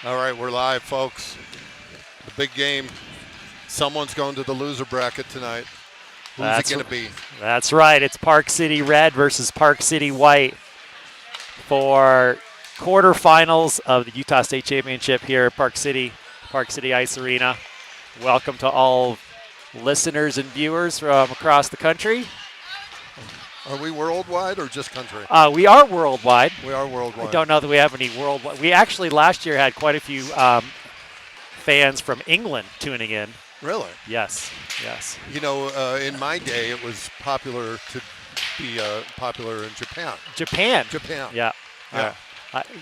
All right, we're live, folks. The big game. Someone's going to the loser bracket tonight. Who's it That's going to be? that's right. It's Park City Red versus Park City White for quarterfinals of the Utah State Championship here at Park City Ice Arena. Welcome to all listeners and viewers from across the country. Are we worldwide or just country? We are worldwide. We are worldwide. I don't know that we have any worldwide. We actually last year had quite a few fans from England tuning in. Really? Yes, yes. You know, in my day, it was popular to be popular in Japan. Japan. Yeah. Yeah.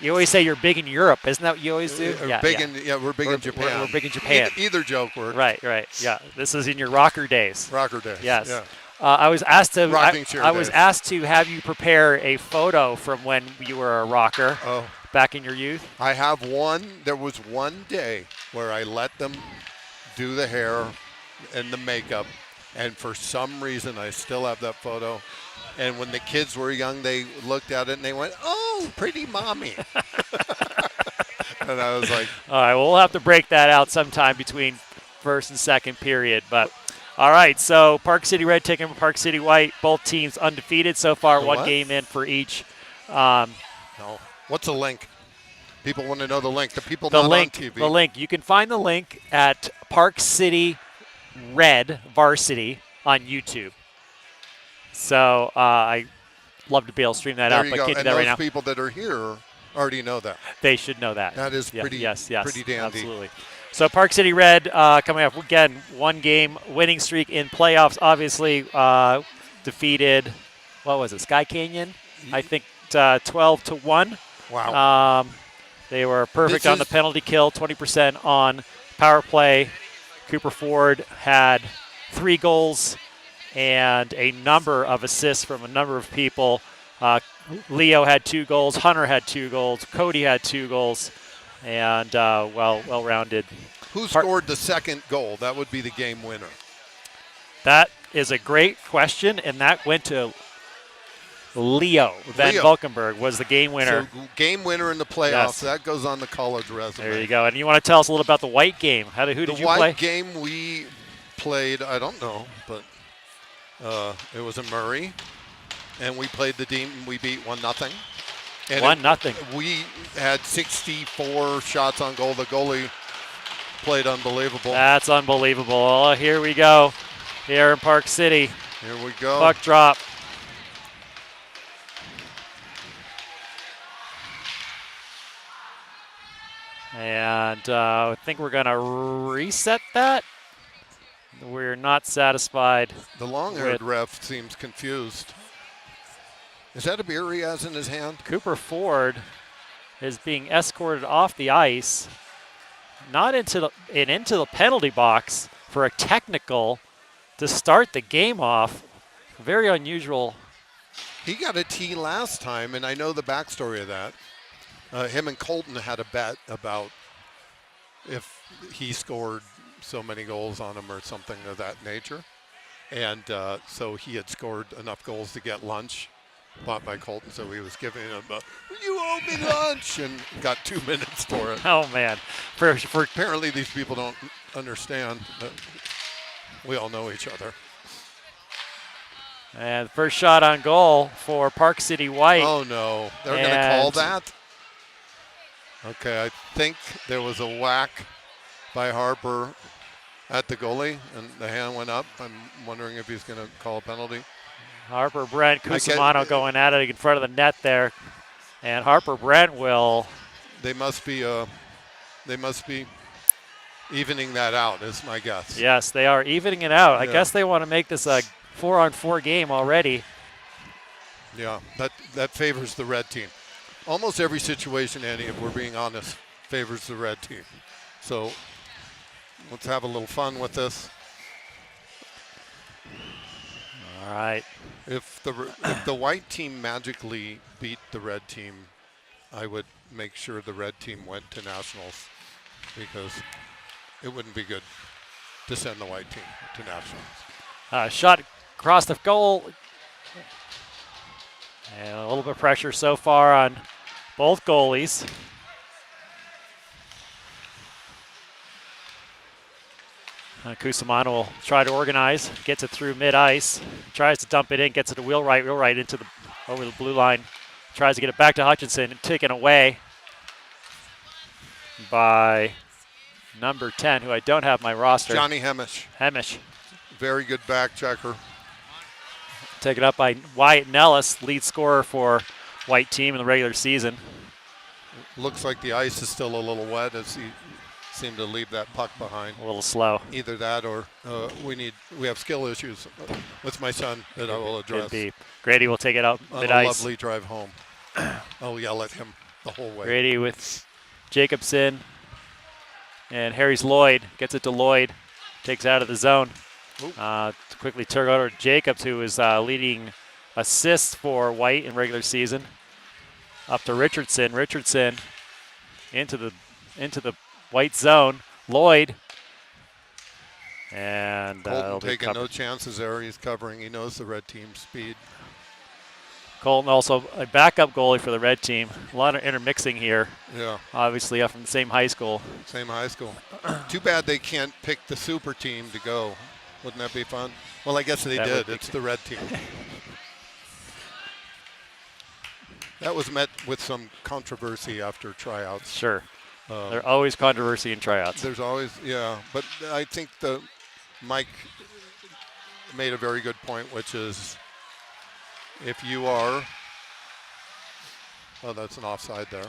You always say you're big in Europe, isn't that what you always do? We're big in Japan. We're big in Japan. Either joke works. Right. Yeah. This is in your rocker days. Rocker days. Yes. Yeah. I was asked to. Rocking chair I was days. asked to have you prepare a photo from when you were a rocker Oh, back in your youth. I have one. There was one day where I let them do the hair and the makeup, and for some reason I still have that photo. And when the kids were young, they looked at it and they went, "Oh, pretty mommy." And I was like, All right. Well, we'll have to break that out sometime between first and second period, but. All right, so Park City Red taking Park City White. Both teams undefeated so far, one game in for each. No. What's a link? People want to know the link. The people The not link, on TV. the link. You can find the link at Park City Red Varsity on YouTube. So I love to be able to stream that There out, you but go. can't do And that those right now. people that are here already know that. They should know that. That is pretty, yes, pretty dandy. absolutely. So Park City Red coming up again, one game winning streak in playoffs. Obviously defeated. What was it? Sky Canyon, I think 12-1. Wow. They were perfect on the penalty kill, 20% on power play. Cooper Ford had 3 goals and a number of assists from a number of people. Leo had 2 goals. Hunter had 2 goals. Cody had 2 goals. And well-rounded. Who scored the second goal? That would be the game winner. That is a great question, and that went to Leo Van Valkenburg was the game winner. So game winner in the playoffs. Yes. That goes on the college resume. There you go. And you want to tell us a little about the White game? Who did you play? The White game we played, I don't know, but it was in Murray, and we played the team. We beat 1-0. 1-0. We had 64 shots on goal. The goalie played unbelievable. That's unbelievable. Oh, here we go. Here in Park City. Here we go. Puck drop. And I think we're going to reset that. We're not satisfied. The long-haired ref seems confused. Is that a beer he has in his hand? Cooper Ford is being escorted off the ice, not into the penalty box for a technical to start the game off. Very unusual. He got a T last time, and I know the backstory of that. Him and Colton had a bet about if he scored so many goals on him or something of that nature. And so he had scored enough goals to get lunch bought by Colton, so he was giving him you owe me lunch, and got 2 minutes for it. Oh, man. For Apparently these people don't understand that we all know each other. And first shot on goal for Park City White. Oh, no. They're going to call that? Okay, I think there was a whack by Harper at the goalie, and the hand went up. I'm wondering if he's going to call a penalty. Harper Brent, Cusimano going at it in front of the net there. And Harper Brent will. They must be evening that out, is my guess. Yes, they are evening it out. Yeah. I guess they want to make this a 4-on-4 game already. Yeah, that favors the red team. Almost every situation, Andy, if we're being honest, favors the red team. So let's have a little fun with this. All right. If the white team magically beat the red team, I would make sure the red team went to nationals, because it wouldn't be good to send the white team to nationals. Shot across the goal. And a little bit of pressure so far on both goalies. Cusimano will try to organize, gets it through mid-ice, tries to dump it in, gets it to wheel right into over the blue line, tries to get it back to Hutchinson, and taken away by number 10, who I don't have my roster. Johnny Hemish. Very good back checker. Taken up by Wyatt Nellis, lead scorer for White team in the regular season. Looks like the ice is still a little wet as he seemed to leave that puck behind. A little slow. Either that or we have skill issues with my son that I will address. Could be. Grady will take it out On mid-ice. a lovely drive home. I'll yell at him the whole way. Grady with Jacobson. And Harry's Lloyd gets it to Lloyd. Takes it out of the zone. Quickly turn over to Jacobs, who is leading assists for White in regular season. Up to Richardson. Richardson into the White zone. Lloyd. And Colton taking no chances there. He's covering. He knows the red team's speed. Colton also a backup goalie for the red team. A lot of intermixing here. Yeah. Obviously up from the same high school. Same high school. Too bad they can't pick the super team to go. Wouldn't that be fun? Well, I guess they did. It's the red team. That was met with some controversy after tryouts. Sure. There's always controversy in tryouts. There's always, yeah. But I think Mike made a very good point, which is if you are, that's an offside there.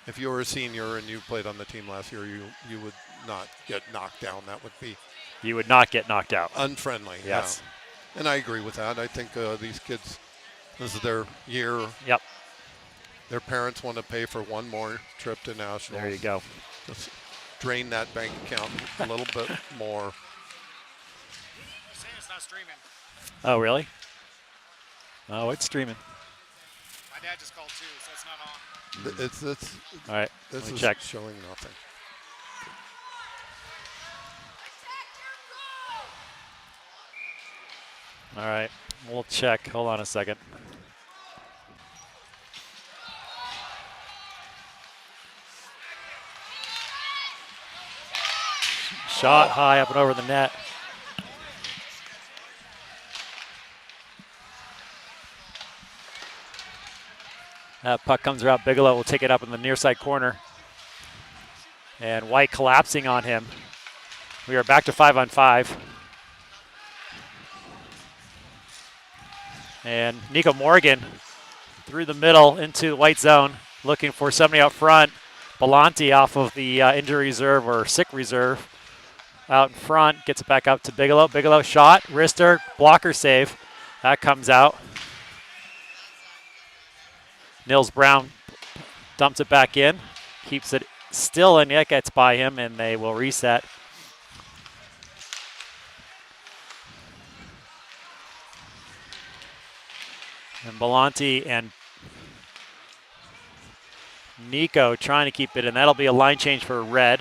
If you were a senior and you played on the team last year, you would not get knocked down. That would be. You would not get knocked out. Unfriendly. Yes. Yeah. And I agree with that. I think these kids, this is their year. Yep. Their parents want to pay for one more trip to nationals. There you go. Just drain that bank account a little bit more. You're saying it's not streaming. Oh, really? Oh, it's streaming. My dad just called too, so it's not on. It's all right. This is check. showing nothing. All right. We'll check. Hold on a second. Shot high up and over the net. That puck comes around. Bigelow will take it up in the near side corner. And White collapsing on him. We are back to 5-on-5. And Nico Morgan through the middle into the White zone, looking for somebody out front. Belanti off of the injury reserve or sick reserve. Out in front, gets it back up to Bigelow. Bigelow shot, wrister, blocker save. That comes out. Nils Brown dumps it back in, keeps it still, and it gets by him, and they will reset. And Belanti and Nico trying to keep it, and that'll be a line change for Red.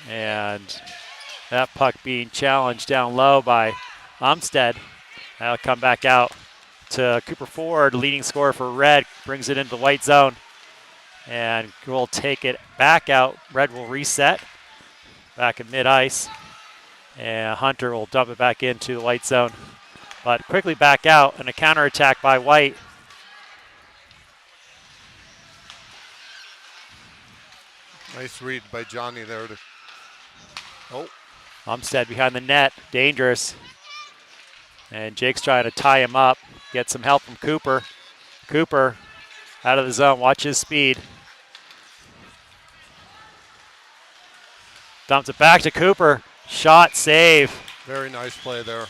And that puck being challenged down low by Umstead. That'll come back out to Cooper Ford, leading scorer for Red, brings it into the White zone. And we'll take it back out. Red will reset back in mid-ice. And Hunter will dump it back into the White zone. But quickly back out, and a counterattack by White. Nice read by Johnny there. Umstead behind the net, dangerous. And Jake's trying to tie him up, get some help from Cooper. Cooper out of the zone, watch his speed. Dumps it back to Cooper, shot, save. Very nice play there.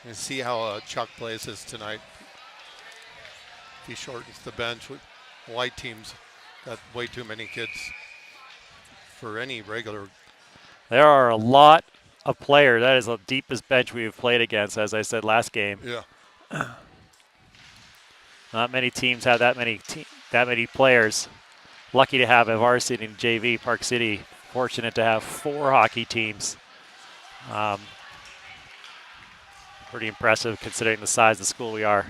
You see how Chuck plays this tonight. He shortens the bench. White teams got way too many kids for any regular. There are a lot of players. That is the deepest bench we've played against, as I said last game. Yeah. Not many teams have that many players. Lucky to have a varsity in JV. Park City fortunate to have 4 hockey teams. Pretty impressive considering the size of the school we are.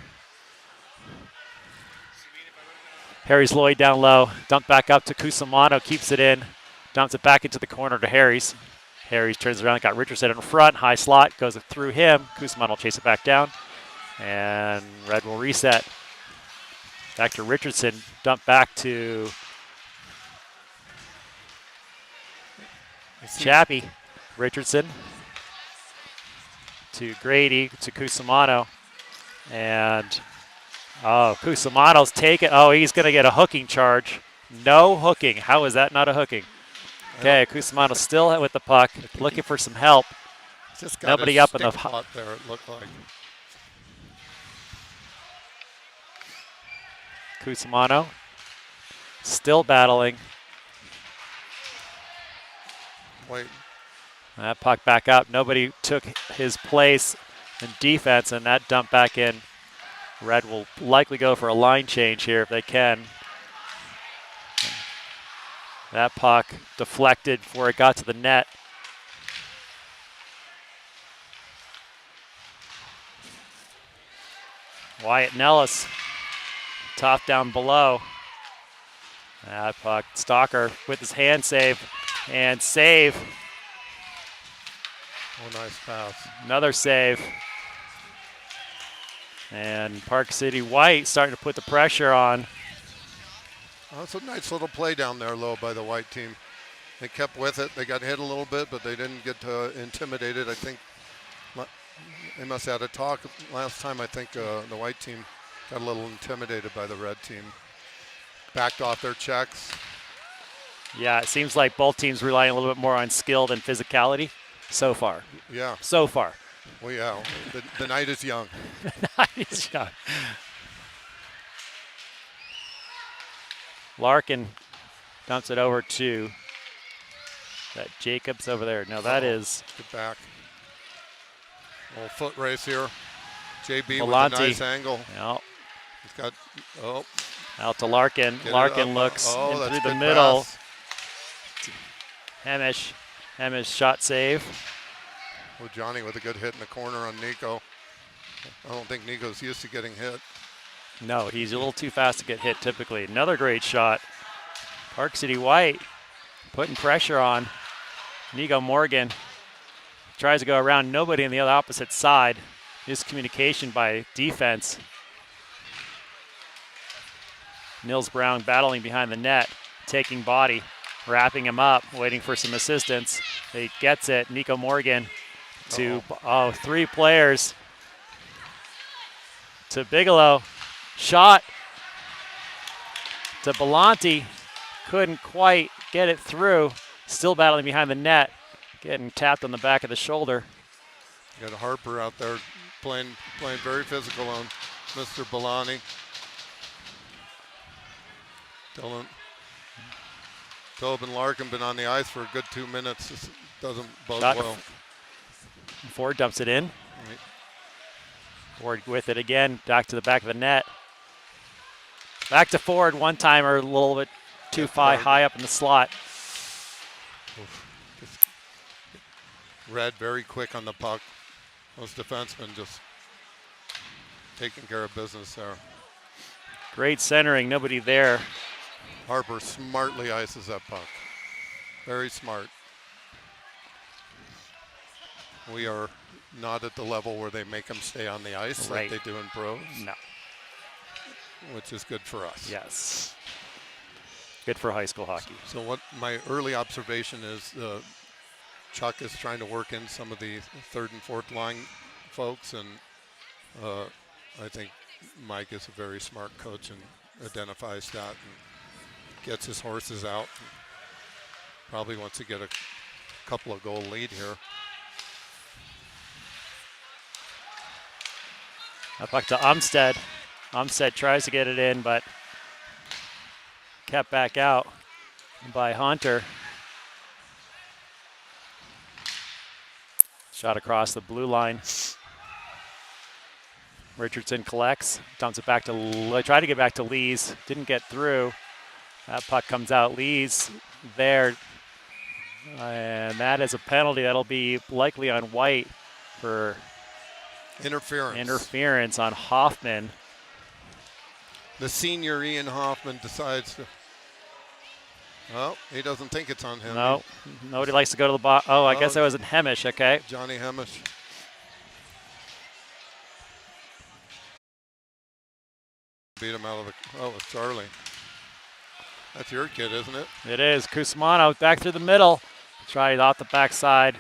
Harry's Lloyd down low. Dumped back up to Cusimano. Keeps it in. Dumps it back into the corner to Harry's. Harry's turns around. Got Richardson in front. High slot. Goes through him. Cusimano will chase it back down. And Red will reset. Back to Richardson. Dump back to Chappie. Richardson to Grady to Cusimano. And Cusimano's taken. Oh, he's going to get a hooking charge. No hooking. How is that not a hooking? Okay, Cusimano still with the puck, looking for some help. Just got Nobody up in the spot there, it looked like. Cusimano still battling. Wait. That puck back up. Nobody took his place in defense, and that dump back in. Red will likely go for a line change here if they can. That puck deflected before it got to the net. Wyatt Nellis, tough down below. That puck, Stalker with his hand save, and save. Oh, nice pass. Another save. And Park City White starting to put the pressure on. Oh, that's a nice little play down there low by the White team. They kept with it. They got hit a little bit, but they didn't get intimidated. I think they must have had a talk last time. I think the White team got a little intimidated by the Red team. Backed off their checks. Yeah, it seems like both teams relying a little bit more on skill than physicality so far. Yeah. So far. Well, yeah. The night is young. Nice shot. Larkin dumps it over to that Jacobs over there. Now that is Get back. Little foot race here. JB Volante. with a nice angle. Yeah, He's got, out to Larkin. Get it Larkin up. looks Oh, in that's through the good middle. pass. Hemish shot save. Oh, Johnny with a good hit in the corner on Nico. I don't think Nico's used to getting hit. No, he's a little too fast to get hit typically. Another great shot. Park City White putting pressure on. Nico Morgan tries to go around. Nobody on the other opposite side. Miscommunication by defense. Nils Brown battling behind the net, taking body, wrapping him up, waiting for some assistance. He gets it. Nico Morgan to, three players. To Bigelow. Shot to Belanti. Couldn't quite get it through. Still battling behind the net. Getting tapped on the back of the shoulder. You got Harper out there playing very physical on Mr. Belani. Tobin Larkin been on the ice for a good 2 minutes. This doesn't bode well. Ford dumps it in. Right. Ford with it again. Back to the back of the net. Back to Ford. One timer, a little bit too high up in the slot. Red very quick on the puck. Those defensemen just taking care of business there. Great centering. Nobody there. Harper smartly ices that puck. Very smart. We are not at the level where they make them stay on the ice like they do in pros. No. Which is good for us. Yes. Good for high school hockey. So what my early observation is, Chuck is trying to work in some of the third and fourth line folks, and I think Mike is a very smart coach and identifies that and gets his horses out. And probably wants to get a couple of goal lead here. Back to Umstead. Umstead tries to get it in, but kept back out by Hunter. Shot across the blue line. Richardson collects, dumps it back to, tried to get back to Lees, didn't get through. That puck comes out, Lees there, and that is a penalty that'll be likely on White for Interference. Interference on Hoffman. The senior Ian Hoffman decides to. Oh, he doesn't think it's on him. No, nobody likes to go to the box. Oh, I guess that was in Hemish. Okay. Johnny Hemish. Beat him out of the. Oh, it's Charlie. That's your kid, isn't it? It is. Cusimano back through the middle. Try it off the backside.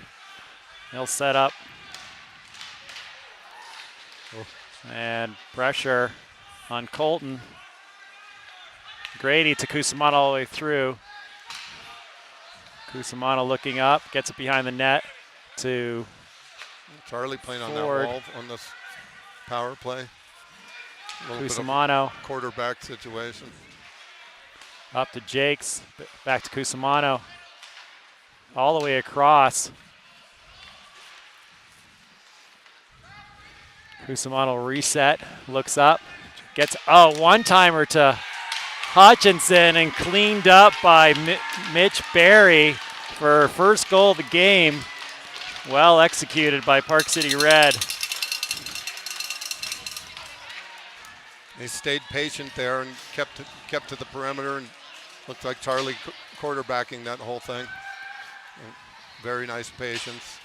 He'll set up. Oh. And pressure on Colton. Grady to Cusimano all the way through. Cusimano looking up, gets it behind the net to Charlie playing on Ford. that wall on this power play. Cusimano Quarterback situation. up to Jakes, back to Cusimano. All the way across. Cusimano reset, looks up, gets one-timer to Hutchinson and cleaned up by Mitch Barry for first goal of the game. Well executed by Park City Red. They stayed patient there and kept to the perimeter, and looked like Charlie quarterbacking that whole thing. Very nice patience.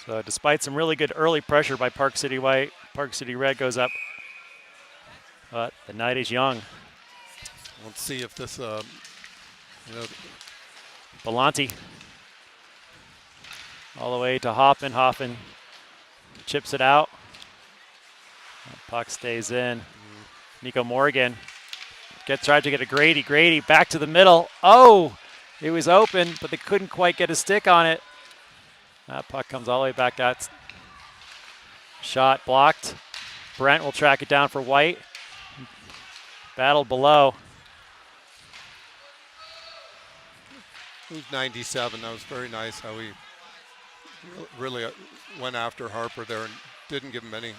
So despite some really good early pressure by Park City White, Park City Red goes up. But the night is young. Let's see if this, Belanti all the way to Hoffman. Hoffman chips it out. Puck stays in. Nico Morgan tried to get a Grady. Grady back to the middle. Oh, it was open, but they couldn't quite get a stick on it. That puck comes all the way back out. Shot blocked. Brent will track it down for White. Battle below. Who's 97? That was very nice how he really went after Harper there and didn't give him any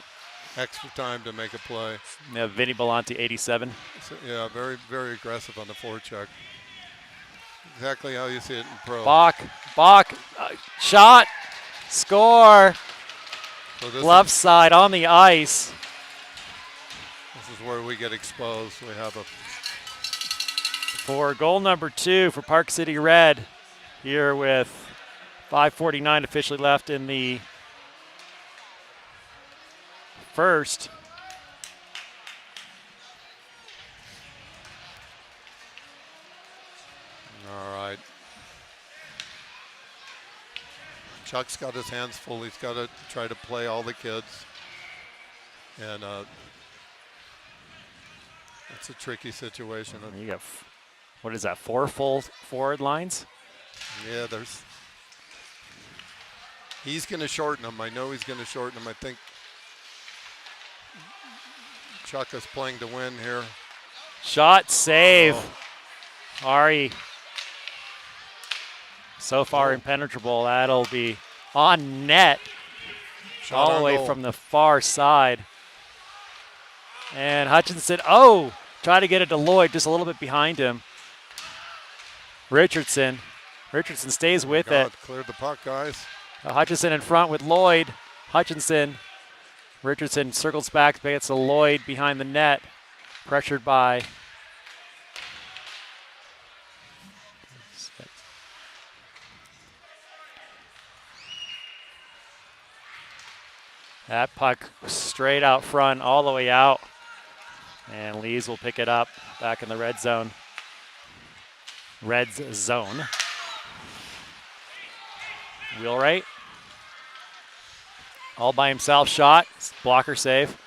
extra time to make a play. Yeah, Vinny Belanti, 87. So, yeah, very, very aggressive on the forecheck. Exactly how you see it in pro. Bach, shot, score. So this Left side on the ice. is where we get exposed. We have a For goal number 2 for Park City Red here with 5:49 officially left in the first. all right. Chuck's got his hands full. He's got to try to play all the kids. And it's a tricky situation. You got, what is that, 4 full forward lines? Yeah, he's going to shorten them. I know he's going to shorten them. I think Chuck is playing to win here. Shot, save. Ari. So far impenetrable. That'll be on net. Shot all on the way goal. from the far side. And Hutchinson, try to get it to Lloyd, just a little bit behind him. Richardson stays with it. Cleared the puck, guys. Hutchinson in front with Lloyd. Richardson circles back, gets to Lloyd behind the net. Pressured by that puck straight out front, all the way out. And Lees will pick it up back in the red zone. Red's zone. Wheelwright. All by himself, shot, blocker save.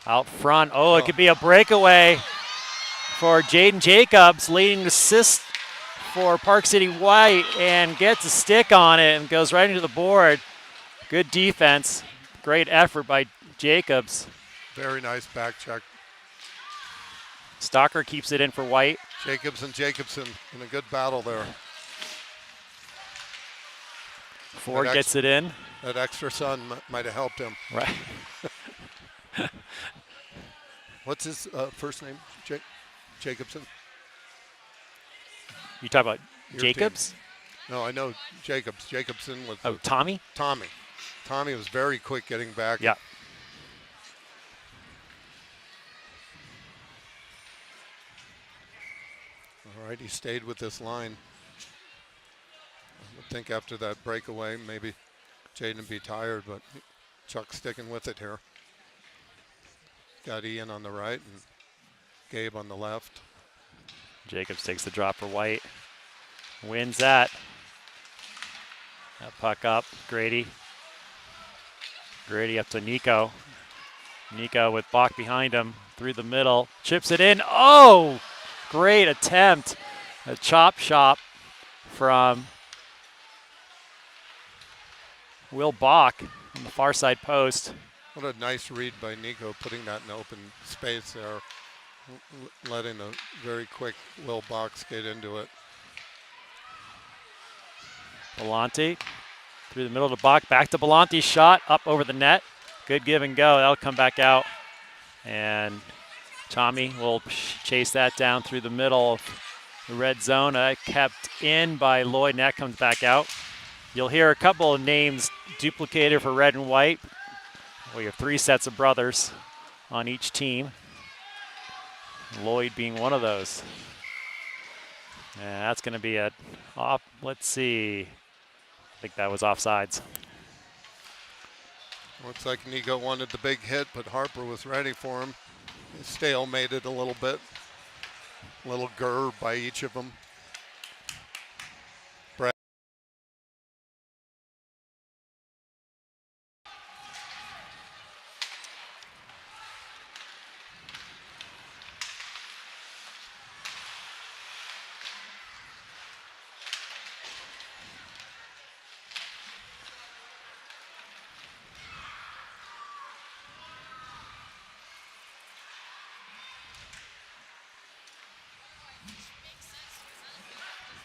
Out front, it could be a breakaway for Jaden Jacobs, leading assist for Park City White, and gets a stick on it and goes right into the board. Good defense, great effort by Jacobs. Very nice back check. Stalker keeps it in for White. Jacobs and Jacobson in a good battle there. Ford gets it in. That extra sun might have helped him. Right. What's his first name, Jake? Jacobson. You talk about Your Jacobs? No, I know Jacobs. Jacobson was Oh, Tommy? Tommy. Tommy was very quick getting back. Yeah. All right, he stayed with this line. I would think after that breakaway, maybe Jaden would be tired, but Chuck's sticking with it here. Got Ian on the right and Gabe on the left. Jacobs takes the drop for White. Wins that. That puck up. Grady. Grady up to Nico. Nico with Bach behind him. Through the middle. Chips it in. Oh! Great attempt. A chop shop from Will Bach on the far side post. What a nice read by Nico, putting that in open space there, letting a very quick Will Bach skate into it. Belanti through the middle to Bach. Back to Belanti's shot. Up over the net. Good give and go. That'll come back out. And Tommy will chase that down through the middle of the red zone. Kept in by Lloyd, and that comes back out. You'll hear a couple of names duplicated for red and white. We have 3 sets of brothers on each team. Lloyd being one of those. And that's going to be a off. Let's see. I think that was offsides. Looks like Nico wanted the big hit, but Harper was ready for him. He stalemated a little bit. A little grr by each of them. Brad.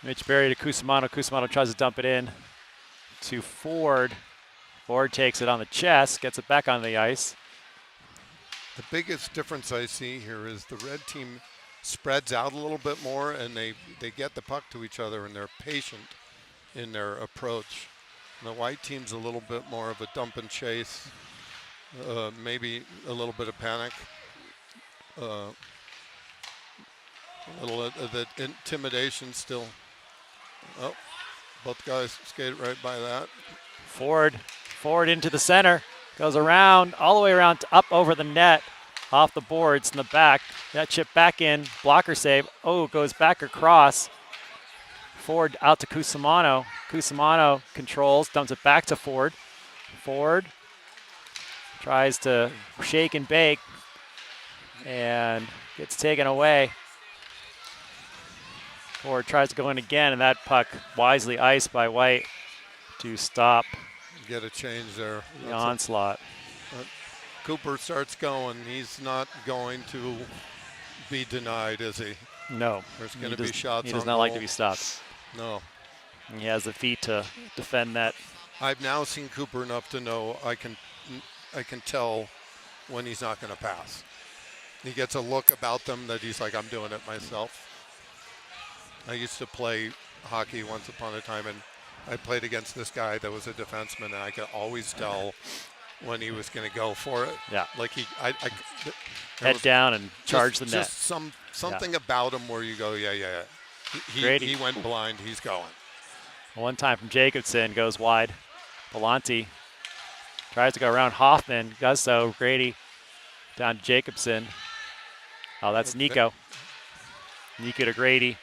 Mitch Berry to Cusimano. Cusimano tries to dump it in to Ford. Ford takes it on the chest, gets it back on the ice. The biggest difference I see here is the red team spreads out a little bit more, and they get the puck to each other, and they're patient in their approach. And the white team's a little bit more of a dump and chase, maybe a little bit of panic. A little of the intimidation still. Oh, both guys skated right by that. Ford into the center, goes around, all the way around to up over the net, off the boards in the back. That chip back in, blocker save. Oh, goes back across. Ford out to Cusimano. Cusimano controls, dumps it back to Ford. Ford tries to shake and bake and gets taken away. Ford tries to go in again, and that puck wisely iced by White to stop Get a change there. the onslaught. Cooper starts going. He's not going to be denied, is he? No. There's going to be shots. He does on not like goal. to be stopped. No. And he has the feet to defend that. I've now seen Cooper enough to know I can tell when he's not going to pass. He gets a look about them that he's like, I'm doing it myself. I used to play hockey once upon a time, and I played against this guy that was a defenseman, and I could always tell when he was going to go for it. Yeah. Like Head down and charge the net. Just something about him where you go, yeah. He went blind. He's going. One time from Jacobson, goes wide. Belanti tries to go around Hoffman, does so. Grady down to Jacobson. Oh, that's Nico. Nico to Grady.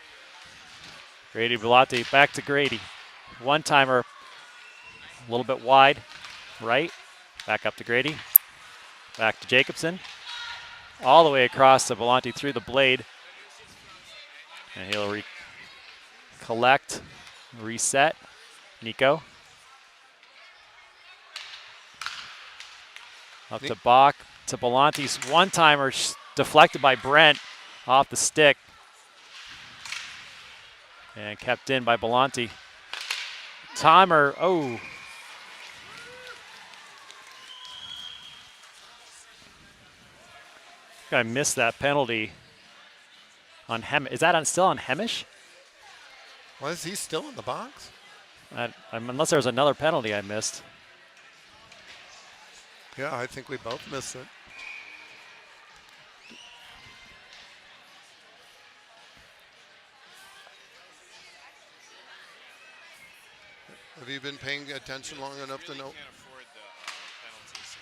Grady Belanti back to Grady. One timer, a little bit wide, right. Back up to Grady. Back to Jacobson. All the way across to Belanti through the blade. And he'll collect, reset. Nico. Up to Bach, to Belanti's one-timer deflected by Brent off the stick. And kept in by Belanti. Timer, oh. I missed that penalty. On Is that still on Hemish? Why is he still in the box? Unless there was another penalty I missed. Yeah, I think we both missed it. Have you been paying attention long enough to know? Can't afford the penalties.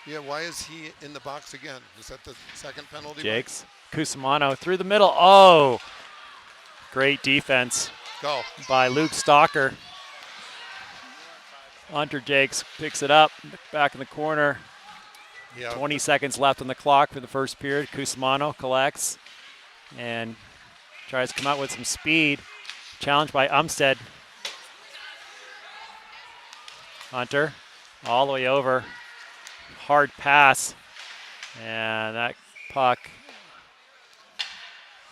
Yeah, why is he in the box again? Is that the second penalty? Jakes. Cusimano through the middle. Oh! Great defense Go. by Luke Stalker. Hunter Jakes picks it up, back in the corner. Yeah. 20 seconds left on the clock for the first period. Cusimano collects and tries to come out with some speed. Challenged by Umstead. Hunter all the way over. Hard pass. And that puck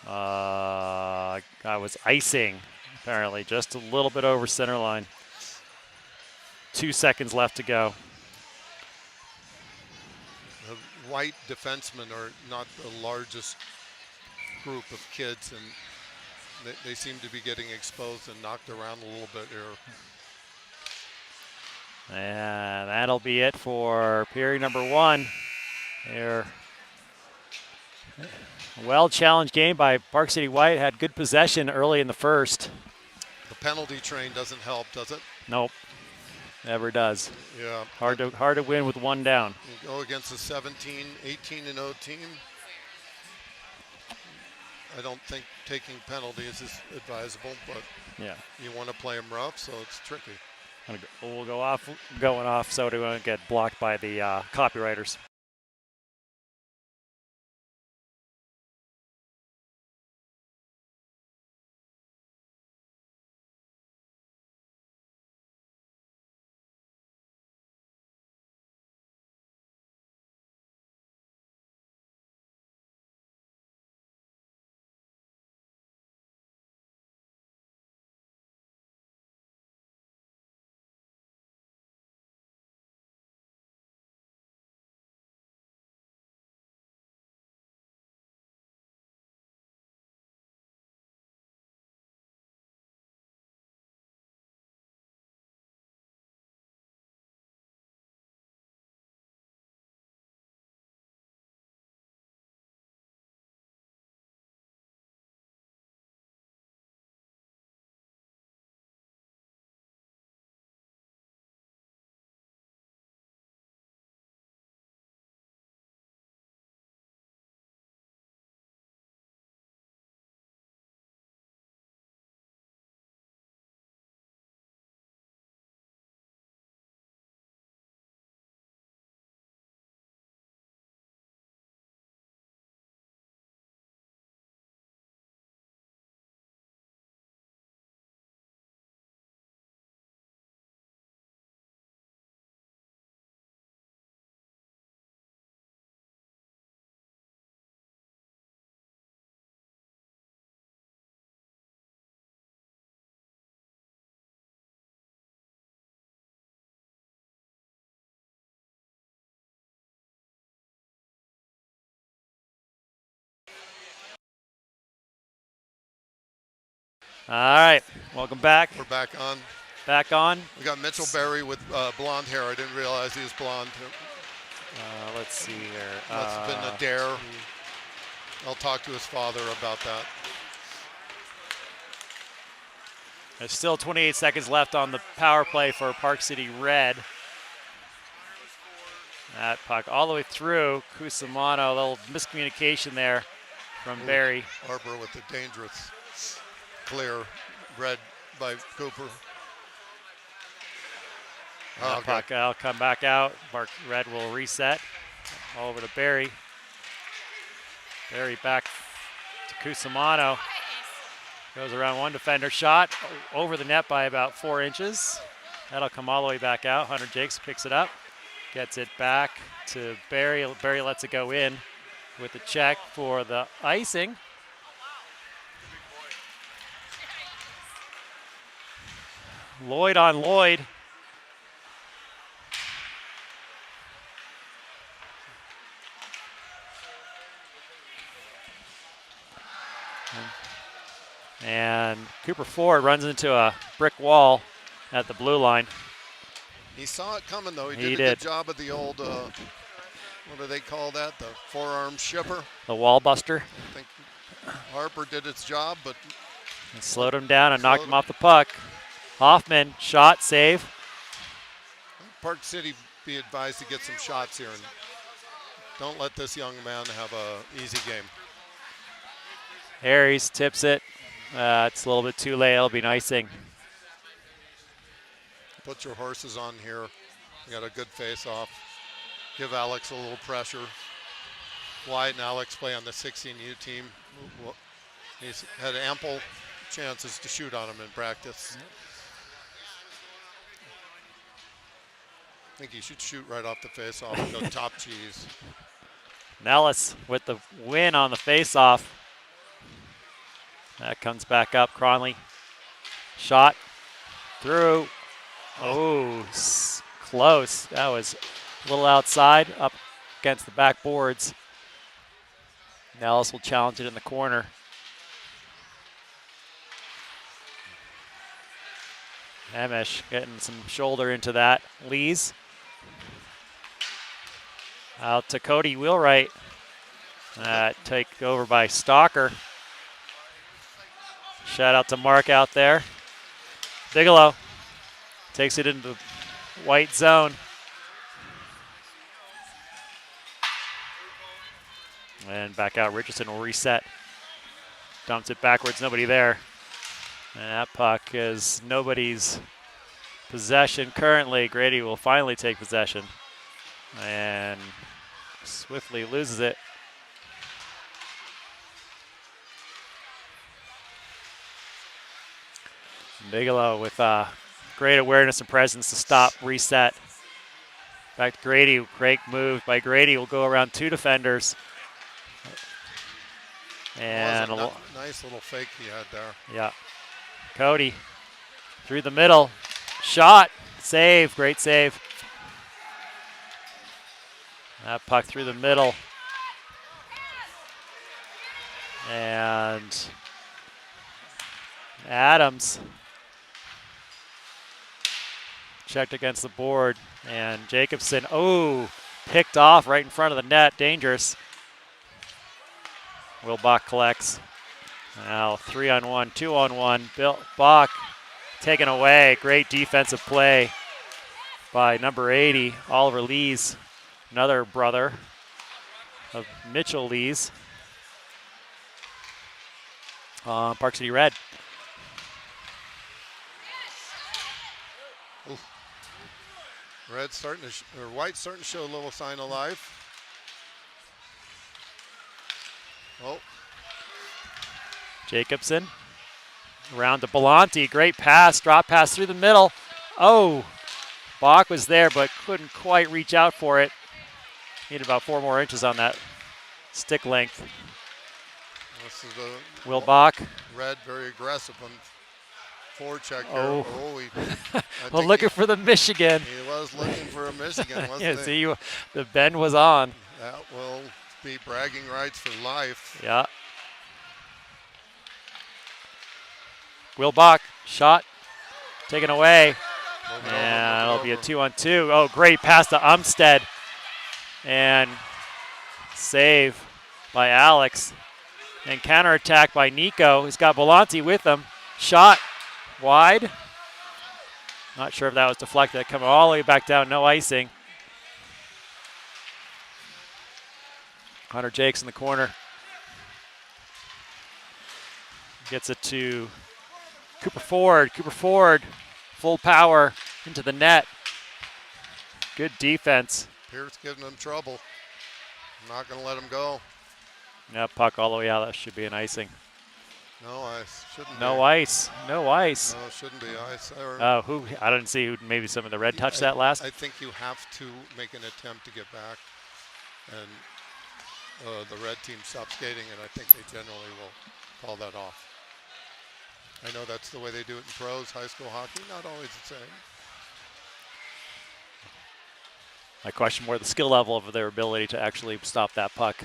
I was icing, apparently, just a little bit over center line. 2 seconds left to go. The white defensemen are not the largest group of kids, and they seem to be getting exposed and knocked around a little bit here. And that'll be it for period number 1. Here. Well-challenged game by Park City White. Had good possession early in the first. The penalty train doesn't help, does it? Nope. Never does. Yeah. Hard to win with one down. You go against a 18-0 team. I don't think taking penalties is advisable, but Yeah. you want to play them rough, so it's tricky. We'll going off so we won't get blocked by the copywriters. All right, welcome back. We're back on. Back on. We got Mitchell Berry with blonde hair. I didn't realize he was blonde. Let's see here. Must have been a dare. I'll talk to his father about that. There's still 28 seconds left on the power play for Park City Red. That puck all the way through. Cusimano, a little miscommunication there from Barry. Arbor with the dangerous clear, read by Cooper. That puck will come back out. Park Red will reset. All over to Barry. Barry back to Cusimano. Goes around one defender. Shot over the net by about 4 inches. That'll come all the way back out. Hunter Jakes picks it up. Gets it back to Barry. Barry lets it go in with the check for the icing. Lloyd on Lloyd. And Cooper Ford runs into a brick wall at the blue line. He saw it coming, though. He He did a did. good job of the old, what do they call that? The forearm shipper. The wall buster. I think Harper did its job, but And slowed him down and knocked him off the puck. Hoffman, shot, save. Park City be advised to get some shots here and don't let this young man have a easy game. Harries tips it. It's a little bit too late. It'll be an icing. Put your horses on here. You got a good face-off. Give Alex a little pressure. Wyatt and Alex play on the 16U team. He's had ample chances to shoot on him in practice. I think he should shoot right off the face-off and go top cheese. Nellis with the win on the face-off. That comes back up. Cronley. Shot. Through. Oh, close. That was a little outside, up against the backboards. Nellis will challenge it in the corner. Hamish getting some shoulder into that. Lees. Out to Cody Wheelwright. Take over by Stalker. Shout out to Mark out there. Bigelow takes it into the white zone. And back out. Richardson will reset. Dumps it backwards. Nobody there. And that puck is nobody's possession currently. Grady will finally take possession. And swiftly loses it. Bigelow with great awareness and presence to stop, reset. Back to Grady. Great move by Grady. Will go around two defenders. And nice little fake he had there. Yeah. Cody through the middle. Shot. Save. Great save. That puck through the middle. And Adams checked against the board. And Jacobson, picked off right in front of the net. Dangerous. Wilbach collects. Now 3-on-1, 2-on-1. Bill Bach taken away. Great defensive play by number 80, Oliver Lees, another brother of Mitchell Lees. Park City Red. Red starting to, or White starting to show a little sign of life. Oh. Jacobson around to Belanti. Great pass, drop pass through the middle. Bach was there but couldn't quite reach out for it. Needed about 4 more inches on that stick length. This is the Will Bach. Red very aggressive on forecheck Oh. here. Well, looking for the Michigan. He was looking for a Michigan, wasn't Yeah, he? see, the bend was on. That will be bragging rights for life. Yeah. Will Bach, shot, taken away. And it'll be a 2-on-2. Oh, great pass to Umstead. And save by Alex. And counterattack by Nico. He's got Belanti with him. Shot wide. Not sure if that was deflected. Coming all the way back down, no icing. Hunter Jakes in the corner. Gets it to Cooper Ford. Cooper Ford, full power into the net. Good defense. Pierce giving them trouble. Not going to let him go. Yeah, puck all the way out. That should be an icing. No ice. Shouldn't No be. ice. No ice. No, it shouldn't be ice. I didn't see who. Maybe some of the red touched that last. I think you have to make an attempt to get back. And the red team stopped skating, and I think they generally will call that off. I know that's the way they do it in pros, high school hockey. Not always the same. I question more the skill level of their ability to actually stop that puck.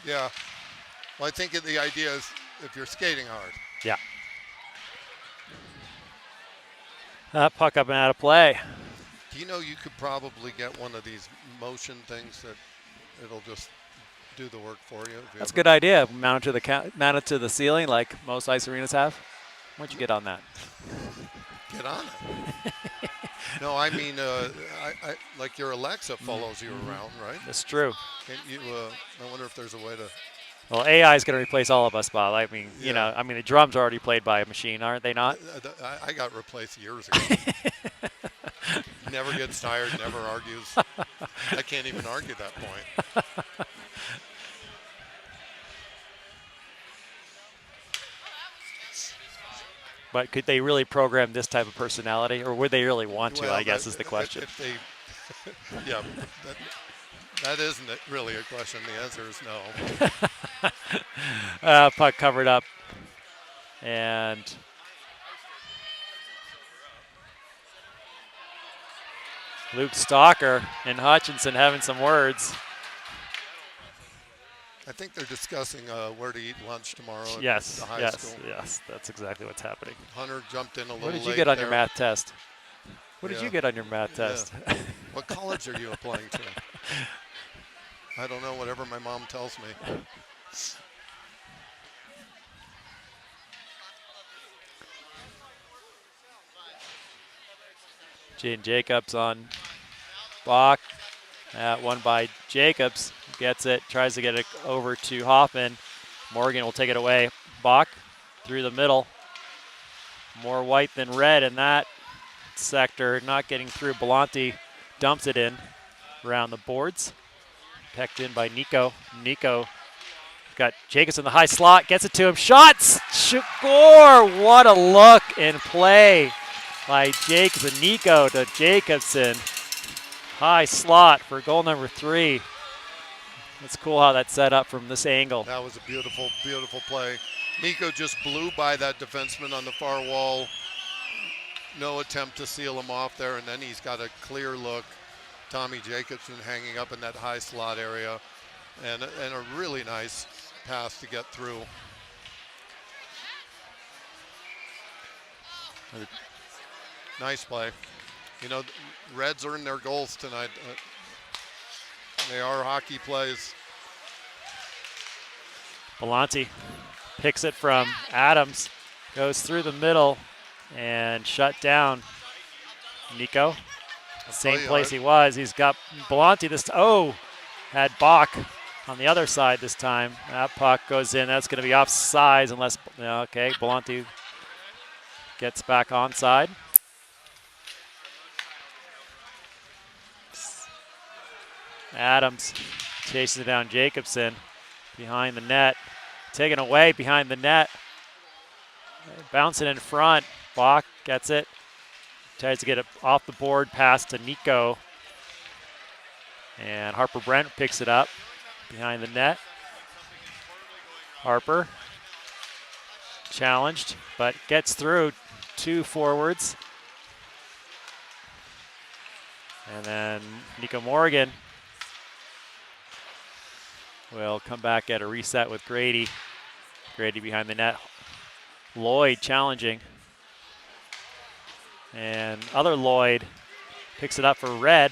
Yeah. Well, I think the idea is if you're skating hard, Yeah. That puck up and out of play. Do you know you could probably get one of these motion things that it'll just do the work for you? That's a good idea. Mount it to the ceiling like most ice arenas have. Why don't you get on that? Get on it. No, I mean, I like your Alexa follows you around, right? That's true. Can you? I wonder if there's a way to. Well, AI is going to replace all of us, Bob. I mean, you Yeah. know, the drums are already played by a machine, aren't they not? I got replaced years ago. Never gets tired, never argues. I can't even argue that point. But could they really program this type of personality, or would they really want to, Well, I guess is the question. If they, yeah, that isn't it really a question. The answer is no. Puck covered up. And Luke Stalker and Hutchinson having some words. I think they're discussing where to eat lunch tomorrow at Yes, the high yes, school. yes. That's exactly what's happening. Hunter jumped in a little What did you late get on there. your math test? What did Yeah. you get on your math test? Yeah. What college are you applying to? I don't know, whatever my mom tells me. Jaden Jacobs on Bach. That one by Jacobs. Gets it, tries to get it over to Hoffman. Morgan will take it away. Bach through the middle. More white than red in that sector. Not getting through. Belanti dumps it in around the boards. Pecked in by Nico. Nico got Jacobs in the high slot. Gets it to him. Shots! Score! What a look and play by Jacobs and Nico to Jacobson. High slot for goal number 3. It's cool how that's set up from this angle. That was a beautiful, beautiful play. Nico just blew by that defenseman on the far wall. No attempt to seal him off there, and then he's got a clear look. Tommy Jacobson hanging up in that high slot area, and a really nice pass to get through. Nice play. You know, Reds earned their goals tonight. They are hockey plays. Belanti picks it from Adams, goes through the middle, and shut down. Nico, same place he was. He's got Belanti this time. Oh, had Bach on the other side this time. That puck goes in. That's going to be offsides unless, okay, Belanti gets back onside. Adams chases it down. Jacobson behind the net. Taken away behind the net. Bouncing in front. Bach gets it. Tries to get it off the board. Pass to Nico. And Harper Brent picks it up behind the net. Harper challenged, but gets through 2 forwards. And then Nico Morgan will come back at a reset with Grady. Grady behind the net. Lloyd challenging. And other Lloyd picks it up for Red.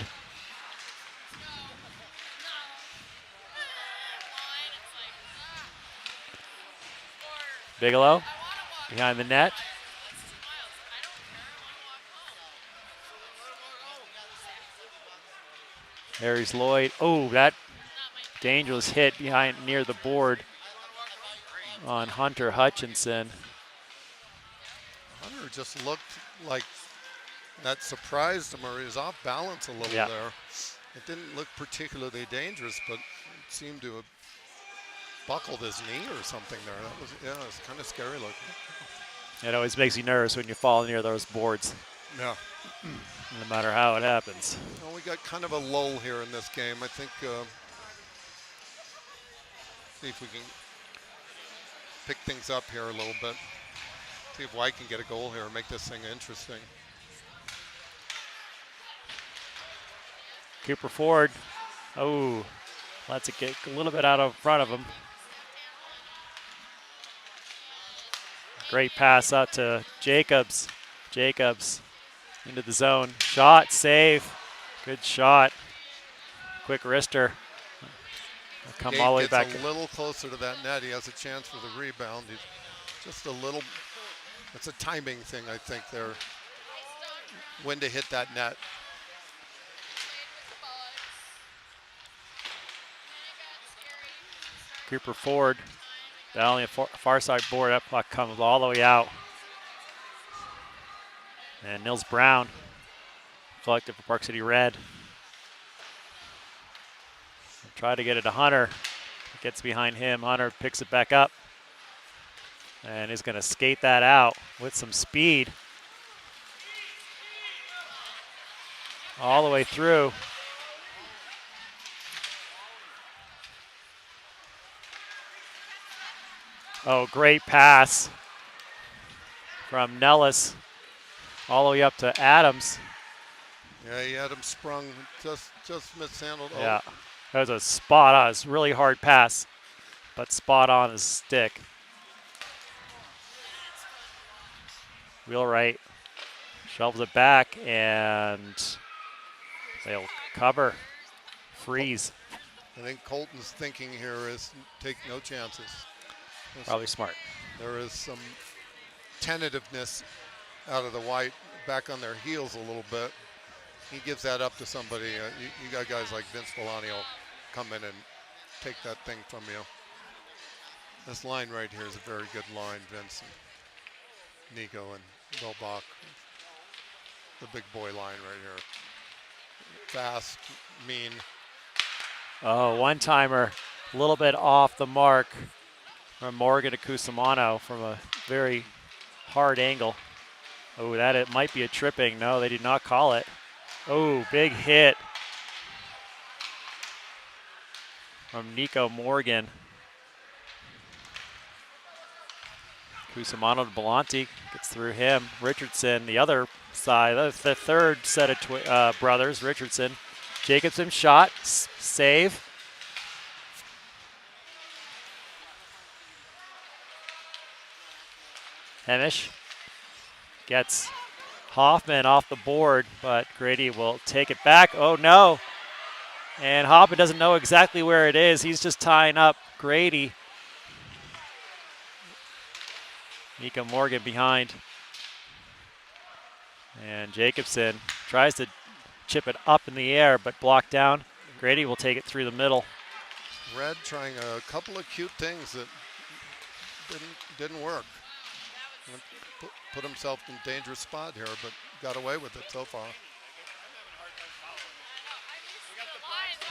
Bigelow behind the net. There's Lloyd. Oh, that dangerous hit behind near the board on Hunter Hutchinson. Hunter just looked like that surprised him, or he was off balance a little there. It didn't look particularly dangerous, but it seemed to have buckled his knee or something there. That was, yeah, it was kind of scary looking. It always makes you nervous when you fall near those boards. Yeah. No matter how it happens. Well, we got kind of a lull here in this game. I think, see if we can pick things up here a little bit. See if White can get a goal here and make this thing interesting. Cooper Ford. Oh, lets it get a little bit out of front of him. Great pass out to Jacobs. Jacobs into the zone. Shot, save. Good shot. Quick wrister. Come all the way Gate back. gets a little closer to that net. He has a chance for the rebound. He's just a little, it's a timing thing, I think, there. When to hit that net. Cooper Ford down the far side board. That puck comes all the way out. And Nils Brown collected for Park City Red. Try to get it to Hunter. Gets behind him. Hunter picks it back up and is going to skate that out with some speed. All the way through. Oh, great pass from Nellis all the way up to Adams. Yeah, he had him sprung, just mishandled. Yeah, that was a spot on. It's a really hard pass, but spot on his stick. Wheelwright shovels it back, and they'll cover. Freeze. I think Colton's thinking here is take no chances. Probably smart. There is some tentativeness out of the White, back on their heels a little bit. He gives that up to somebody. You got guys like Vince Villani will come in and take that thing from you. This line right here is a very good line, Vince and Nico and Bill Bach. The big boy line right here. Fast, mean. Oh, one-timer, a little bit off the mark from Morgan to Cusimano from a very hard angle. Oh, it might be a tripping. No, they did not call it. Oh, big hit from Nico Morgan. Cusimano to Belanti, gets through him. Richardson, the other side, the third set of brothers, Richardson. Jacobson shot, save. Hemish gets Hoffman off the board, but Grady will take it back. Oh no. And Hoffman doesn't know exactly where it is. He's just tying up Grady. Nico Morgan behind. And Jacobson tries to chip it up in the air, but blocked down. Grady will take it through the middle. Red trying a couple of cute things that didn't work. Put himself in a dangerous spot here, but got away with it so far.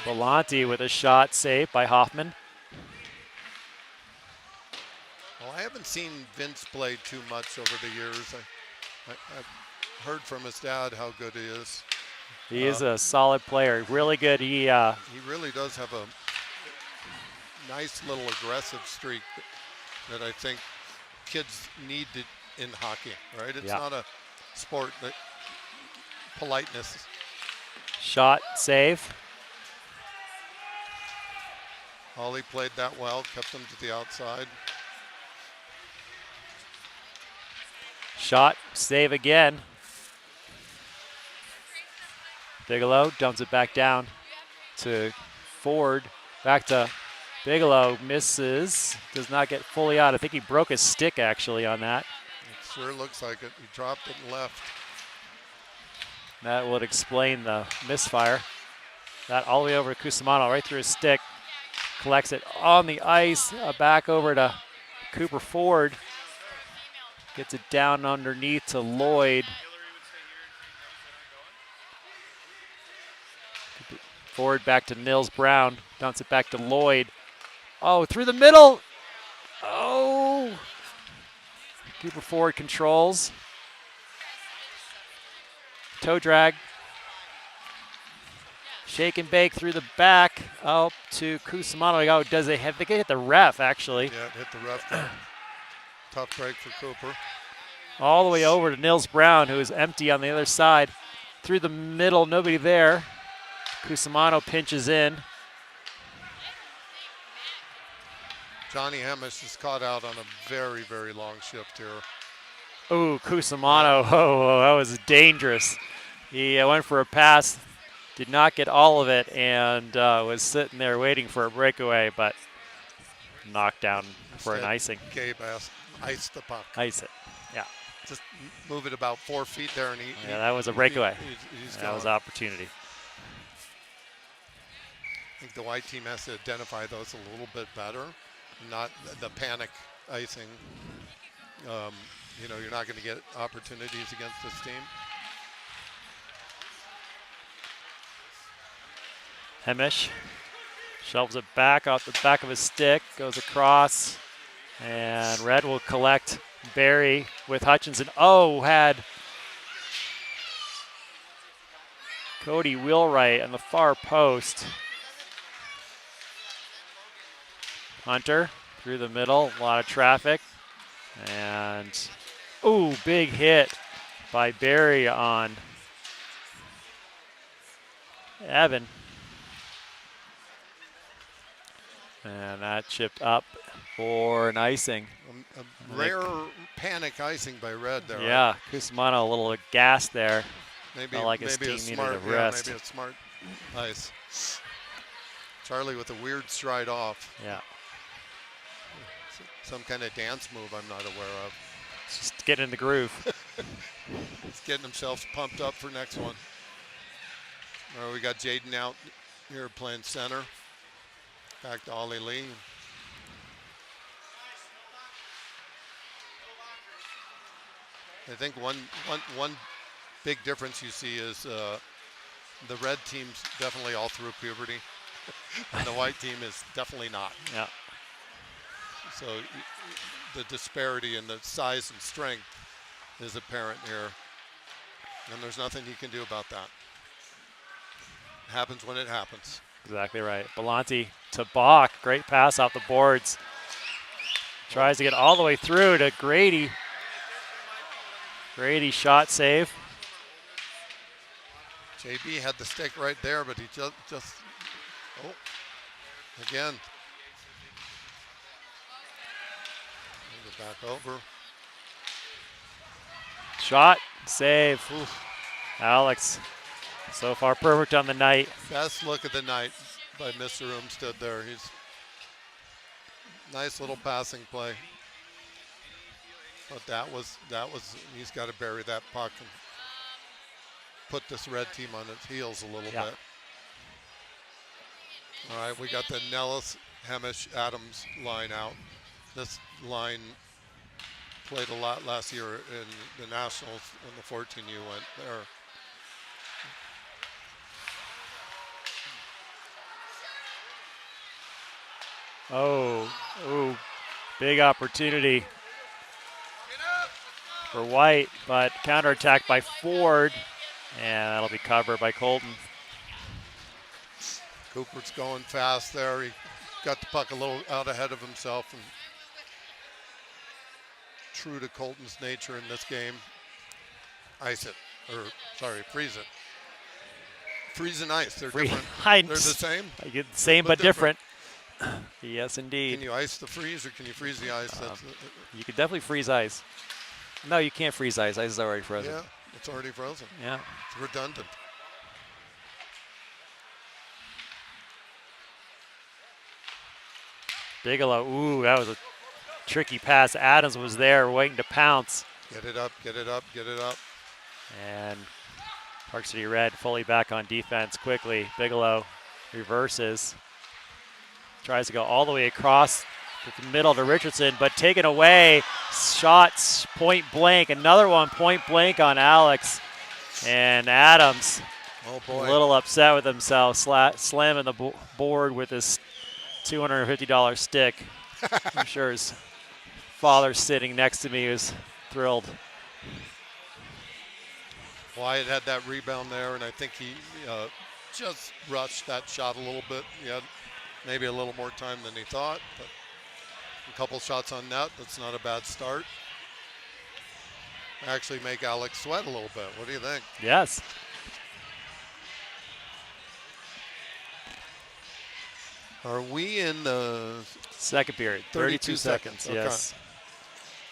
Belanti with a shot saved by Hoffman. Well, I haven't seen Vince play too much over the years. I've heard from his dad how good he is. He is a solid player, really good. He really does have a nice little aggressive streak that I think kids need in hockey, right? It's not a sport that politeness. Shot, save. Ollie played that well, kept them to the outside. Shot, save again. Bigelow dumps it back down to Ford. Back to Bigelow, misses, does not get fully out. I think he broke his stick actually on that. It sure looks like it. He dropped it and left. That would explain the misfire. That all the way over to Cusimano, right through his stick. Collects it on the ice, back over to Cooper Ford. Gets it down underneath to Lloyd. Ford back to Nils Brown, bounce it back to Lloyd. Oh, through the middle. Oh. Cooper Ford controls. Toe drag. Shake and bake through the back up to Cusimano. Oh, does they have? They hit the ref actually. Yeah, it hit the ref there. Tough break for Cooper. All the way over to Nils Brown, who is empty on the other side. Through the middle, nobody there. Cusimano pinches in. Johnny Hemish is caught out on a very, very long shift here. Ooh, Cusimano. Oh, that was dangerous. He went for a pass, did not get all of it, and was sitting there waiting for a breakaway, but knocked down for an icing. Gabe iced the puck. Ice it. Yeah. Just move it about 4 feet there, and that was a breakaway. He's that was opportunity. I think the white team has to identify those a little bit better, not the panic icing. You're not going to get opportunities against this team. Hemish shelves it back off the back of his stick, goes across, and Red will collect Barry with Hutchinson. Oh, had Cody Wheelwright on the far post. Hunter through the middle, a lot of traffic. And, ooh, big hit by Barry on Evan. And that chipped up for an icing. A rare panic icing by Red there. Yeah, right? Cusimano a little gassed there. Maybe like his team needed a rest. Maybe a smart ice. Charlie with a weird stride off. Yeah. Some kind of dance move I'm not aware of. Just getting in the groove. He's getting himself pumped up for next one. All right, we got Jaden out here playing center. Back to Ollie Lee. I think one big difference you see is the red team's definitely all through puberty, and the white team is definitely not. Yeah. So the disparity in the size and strength is apparent here, and there's nothing you can do about that. It happens when it happens. Exactly right. Belanti to Bach. Great pass off the boards. Tries to get all the way through to Grady. Grady shot save. JB had the stick right there, but he just again. Go back over. Shot, save. Oof. Alex, so far perfect on the night. Best look of the night by Mr. Umstead there. He's nice little passing play. But that was he's got to bury that puck and put this red team on its heels a little bit. All right, we got the Nellis, Hemish, Adams line out. This line played a lot last year in the Nationals when the 14U went there. Oh, big opportunity for White, but counterattack by Ford, and that'll be covered by Colton. Cooper's going fast there. He got the puck a little out ahead of himself, and true to Colton's nature in this game, freeze it. Freeze and ice, they're different. They're the same? Same but different. Yes, indeed. Can you ice the freeze or can you freeze the ice? You could definitely freeze ice. No, you can't freeze ice. Ice is already frozen. Yeah, it's already frozen. Yeah. It's redundant. Bigelow, ooh, that was a tricky pass. Adams was there waiting to pounce. Get it up, get it up, get it up. And Park City Red fully back on defense quickly. Bigelow reverses. Tries to go all the way across the middle to Richardson, but taken away. Shots point blank. Another one point blank on Alex. And Adams, oh boy, a little upset with himself, slamming the board with his $250 stick. I'm sure his father sitting next to me was thrilled. Wyatt had that rebound there, and I think he just rushed that shot a little bit. He had maybe a little more time than he thought, but a couple shots on net, that's not a bad start. Actually make Alex sweat a little bit. What do you think? Yes. Are we in the Second period, 32 seconds. Okay. Yes.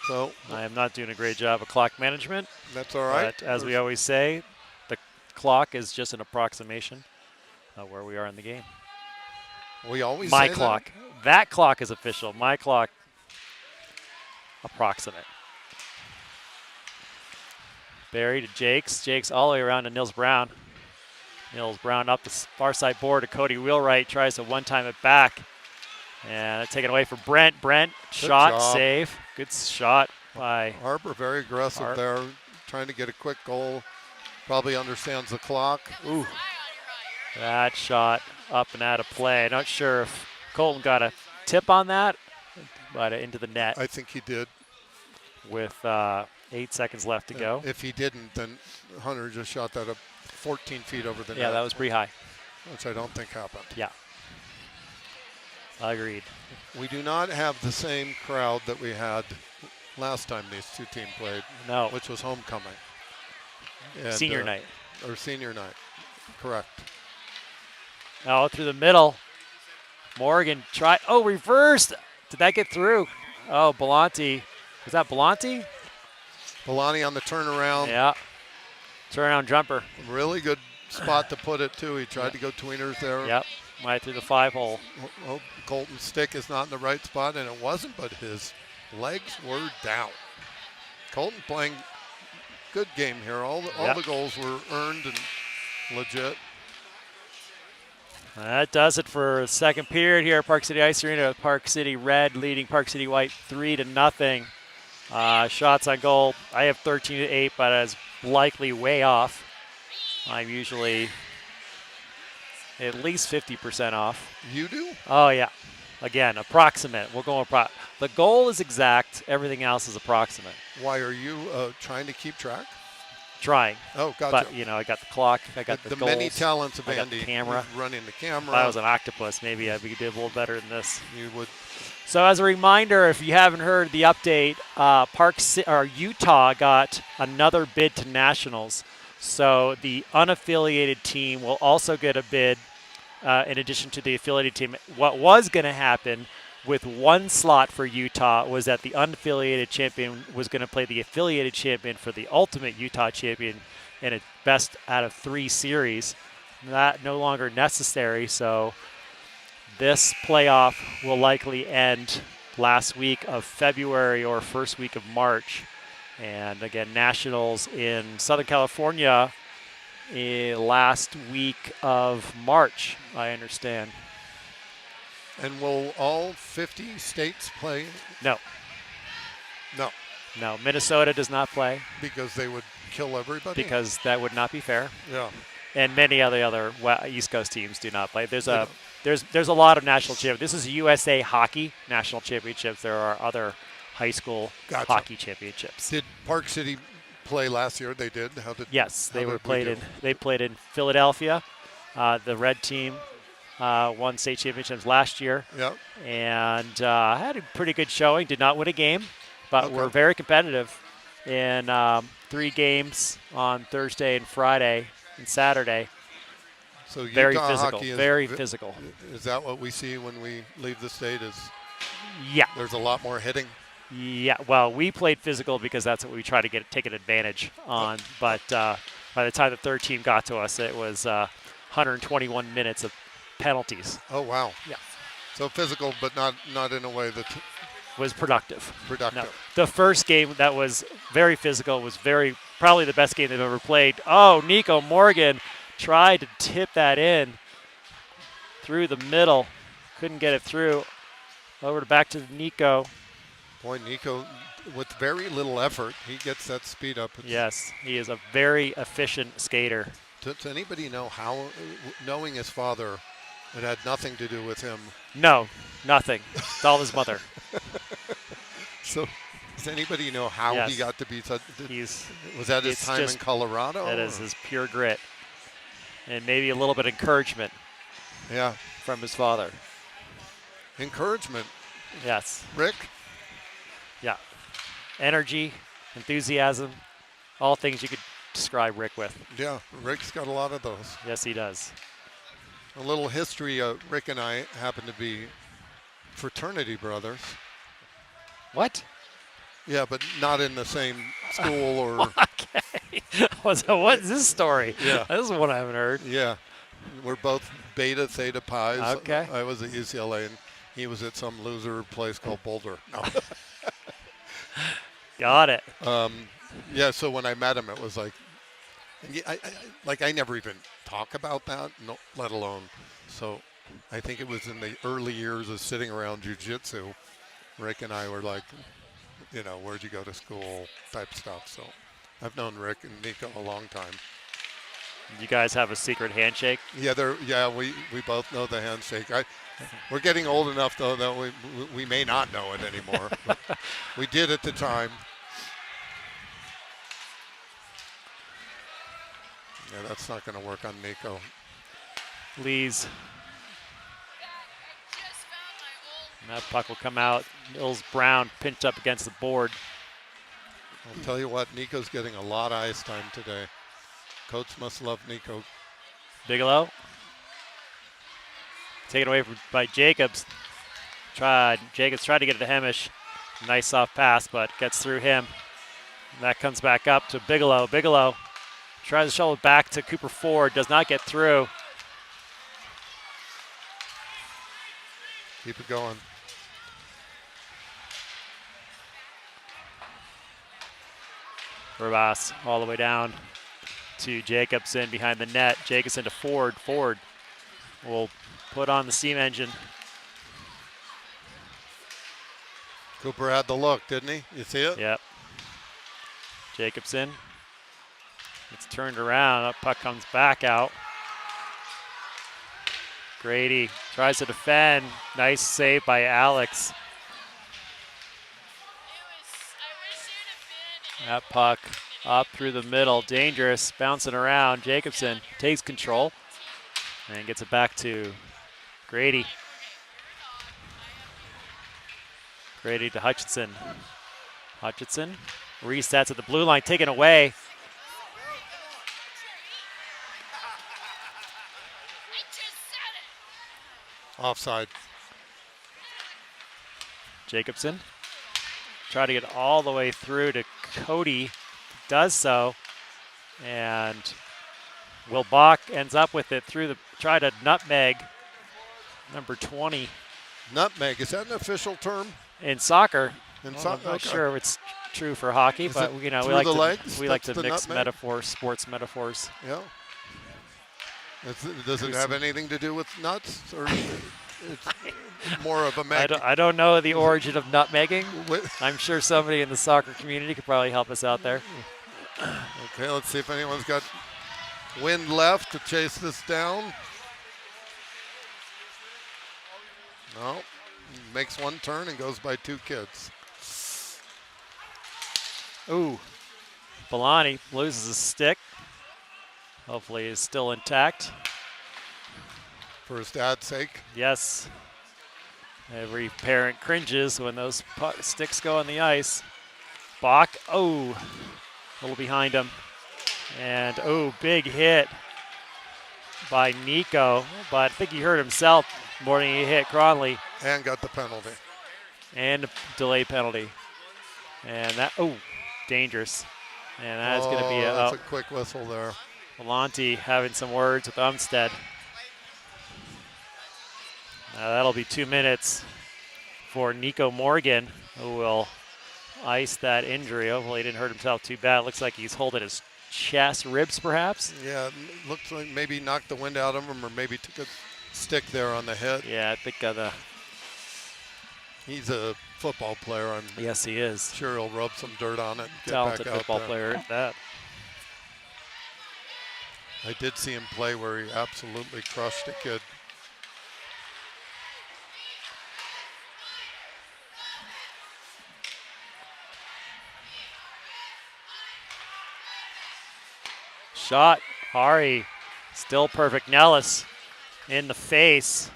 So I am not doing a great job of clock management. that's all right. But as we always say, the clock is just an approximation of where we are in the game. We always My say clock. That clock is official. My clock, approximate. Barry to Jakes. Jakes all the way around to Nils Brown. Nils Brown up the far side board to Cody Wheelwright. Tries to one-time it back. And taken away from Brent. Brent, shot, job. save. Good shot by That. Harper very aggressive there, trying to get a quick goal. Probably understands the clock. Ooh. That shot up and out of play. Not sure if Colton got a tip on that, but into the net I think he did. with 8 seconds left to go. If he didn't, then Hunter just shot that up 14 feet over the net. Yeah, that was pretty high. Which I don't think happened. Yeah. Agreed. We do not have the same crowd that we had last time these two teams played, No. which was homecoming. And, Senior night. Or senior night, correct. Oh, through the middle. Morgan tried. Oh, reversed. Did that get through? Oh, Belanti. Was that Belanti? Belani on the turnaround. Yeah. Turnaround jumper. Really good spot to put it, too. He tried to go tweeners there. Yep. Right through the 5-hole. Oh, Colton's stick is not in the right spot, and it wasn't, but his legs were down. Colton playing good game here. All the goals were earned and legit. That does it for the second period here at Park City Ice Arena. Park City Red leading Park City White 3-0. Shots on goal. I have 13-8, but it's likely way off. I'm usually at least 50% off. You do? Oh, yeah. Again, approximate. We'll go approximate. The goal is exact. Everything else is approximate. Why are you trying to keep track? Trying. Oh, gotcha. But, I got the clock. I got the goals. many talents of I got Andy. the camera. He's running the camera. If I was an octopus, maybe I'd be a little better than this. You would. So as a reminder, if you haven't heard the update, Utah got another bid to nationals. So the unaffiliated team will also get a bid in addition to the affiliated team. What was going to happen with one slot for Utah was that the unaffiliated champion was going to play the affiliated champion for the ultimate Utah champion in a best out of 3 series. That no longer necessary, so this playoff will likely end last week of February or first week of March. And again, nationals in Southern California last week of March, I understand. And will all 50 states play? No. No, No, Minnesota does not play because they would kill everybody. because that would not be fair. Yeah. And many other East Coast teams do not play. There's a lot of national championships. This is USA Hockey National Championships. There are other high school Gotcha. hockey championships. Did Park City play last year? They did. Yes, how they were did we played do? in. They played in Philadelphia. The red team won state championships last year, Yeah. and had a pretty good showing. Did not win a game, but Okay. were very competitive in 3 games on Thursday and Friday and Saturday. So Utah Very physical. hockey is Very physical. Is that what we see when we leave the state? Is Yeah. there's a lot more hitting? Yeah, well, we played physical because that's what we try to take an advantage on. But by the time the third team got to us, it was 121 minutes of penalties. Oh wow. Yeah. So physical, but not in a way that's Was productive. productive. No, the first game that was very physical was probably the best game they've ever played. Oh, Nico Morgan tried to tip that in through the middle, couldn't get it through. Back to Nico. Boy, Nico, with very little effort, he gets that speed up. Yes, he is a very efficient skater. Does anybody know how, knowing his father, it had nothing to do with him? No, nothing. It's all his mother. So does anybody know how Yes. he got to be such? Was that his it's time just- in Colorado? That is or- his pure grit. And maybe a little bit of encouragement Yeah. from his father. Encouragement. Yes. Rick? Yeah. Energy, enthusiasm, all things you could describe Rick with. Yeah, Rick's got a lot of those. Yes, he does. A little history, Rick and I happen to be fraternity brothers. What? Yeah, but not in the same school or. Okay. What is this story? Yeah. This is one I haven't heard. Yeah, we're both Beta Theta Pi's. Okay. I was at UCLA, and he was at some loser place called Boulder. No. Got it. Yeah, so when I met him, it was like, I never even talk about that, no, let alone. So I think it was in the early years of sitting around jiu-jitsu, Rick and I were like, where'd you go to school type stuff. So I've known Rick and Nico a long time. You guys have a secret handshake? Yeah, we both know the handshake. We're getting old enough, though, that we may not know it anymore. But we did at the time. Yeah, that's not going to work on Nico. Lee's. And that puck will come out. Mills Brown pinched up against the board. I'll tell you what, Nico's getting a lot of ice time today. Coach must love Nico. Bigelow. Taken away by Jacobs. Jacobs tried to get it to Hemish. Nice soft pass, but gets through him. And that comes back up to Bigelow. Bigelow tries to shovel it back to Cooper Ford. Does not get through. Keep it going. Rivas all the way down to Jacobson behind the net. Jacobson to Ford. Ford will put on the steam engine. Cooper had the look, didn't he? You see it? Yep. Jacobson. It's turned around. That puck comes back out. Grady tries to defend. Nice save by Alex. That puck up through the middle. Dangerous. Bouncing around. Jacobson takes control and gets it back to Grady. Grady to Hutchinson. Hutchinson resets at the blue line. Taken away. Offside. Jacobson. Try to get all the way through to Cody. Does so. And Will Bach ends up with it through the try to nutmeg number 20. Nutmeg, is that an official term? In soccer. In I'm soccer? not sure if it's true for hockey, Is but it we through like the to legs? we like That's to the mix nutmeg? metaphors, sports metaphors. Yeah. Does it have anything to do with nuts, or it's more of a mag? I don't know the origin of nutmegging. Wi- I'm sure somebody in the soccer community could probably help us out there. Okay, let's see if anyone's got wind left to chase this down. No. Makes one turn and goes by two kids. Ooh. Bellani loses his stick. Hopefully he's still intact. For his dad's sake. Yes. Every parent cringes when those sticks go on the ice. Bach, oh, a little behind him. And, oh, big hit by Nico. But I think he hurt himself more than he hit Cronley. And got the penalty. And a delay penalty. And that, oh, dangerous. And that's going to be that's a quick whistle there. Volante having some words with Umstead. That'll be 2 minutes for Nico Morgan, who will ice that injury. Hopefully he didn't hurt himself too bad. Looks like he's holding his chest, ribs perhaps. Yeah, looks like maybe knocked the wind out of him or maybe took a stick there on the head. Yeah, I think He's a football player. yes, he is. Sure he'll rub some dirt on it and get Talented back out football there. player at that. I did see him play where he absolutely crushed a kid. Shot, Hari, still perfect. Nellis in the face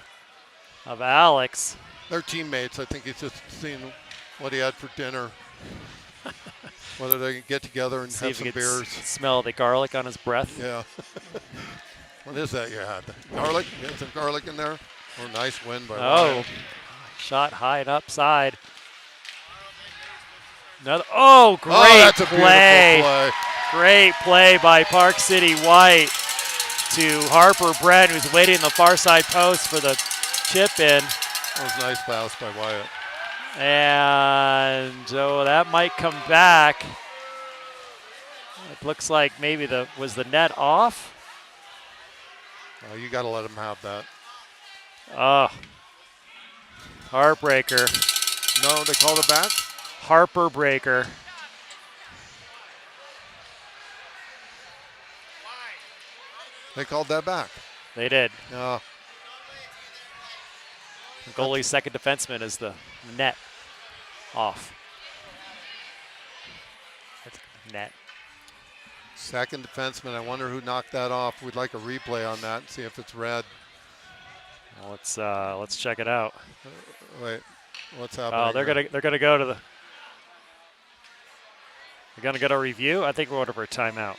of Alex. They're teammates. I think he's just seen what he had for dinner. Whether they can get together and See have if he some could beers. smell the garlic on his breath. Yeah. What is that you had? Garlic? You had some garlic in there? Oh, nice win by Oh, Ryan. Shot high and upside. Another. Oh, great that's a play. beautiful play. Great play by Park City White to Harper Brent, who's waiting in the far side post for the chip in. That was a nice pass by Wyatt. And that might come back. It looks like maybe was the net off? Oh, you got to let him have that. Oh, heartbreaker. No, they called it back? Harper breaker. They called that back. They did. No. The goalie's second defenseman is the net off. That's net. Second defenseman. I wonder who knocked that off. We'd like a replay on that and see if it's red. Well, let's check it out. Wait, what's happening? Oh, they're gonna go to the. They're gonna go to review. I think we're over for a timeout.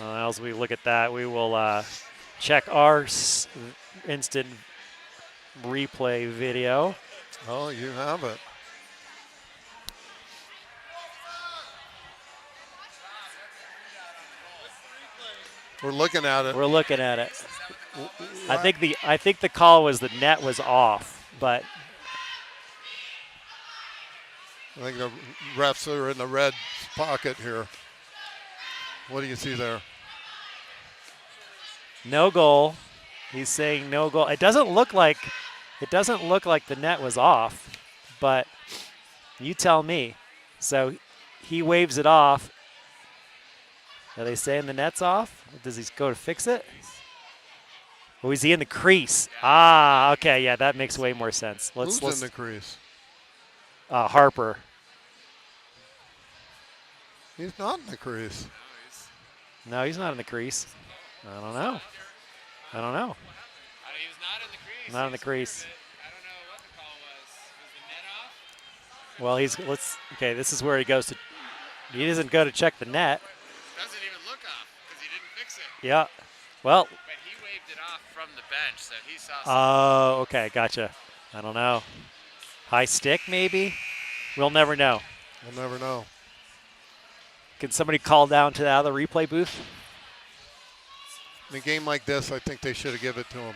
As we look at that, we will check our instant replay video. Oh, you have it. We're looking at it. We're looking at it. I think the call was the net was off, but I think the refs are in the red pocket here. What do you see there? no goal. He's saying no goal. It doesn't look like the net was off, but you tell me. So he waves it off. Are they saying the net's off? Does he go to fix it? Or is he in the crease? Ah, okay, yeah, that makes way more sense. Who's in the crease? Harper. He's not in the crease. No, he's not in the crease. I don't know. He was not in the crease. Not in the crease. I don't know what the call was. Was the net off? Well, okay, this is where he goes to. He doesn't go to check the net. Doesn't even look off because he didn't fix it. Yeah. Well. But he waved it off from the bench, so he saw something. Oh, okay, gotcha. I don't know. High stick, maybe? We'll never know. We'll never know. Can somebody call down to the other replay booth? In a game like this, I think they should have given it to him.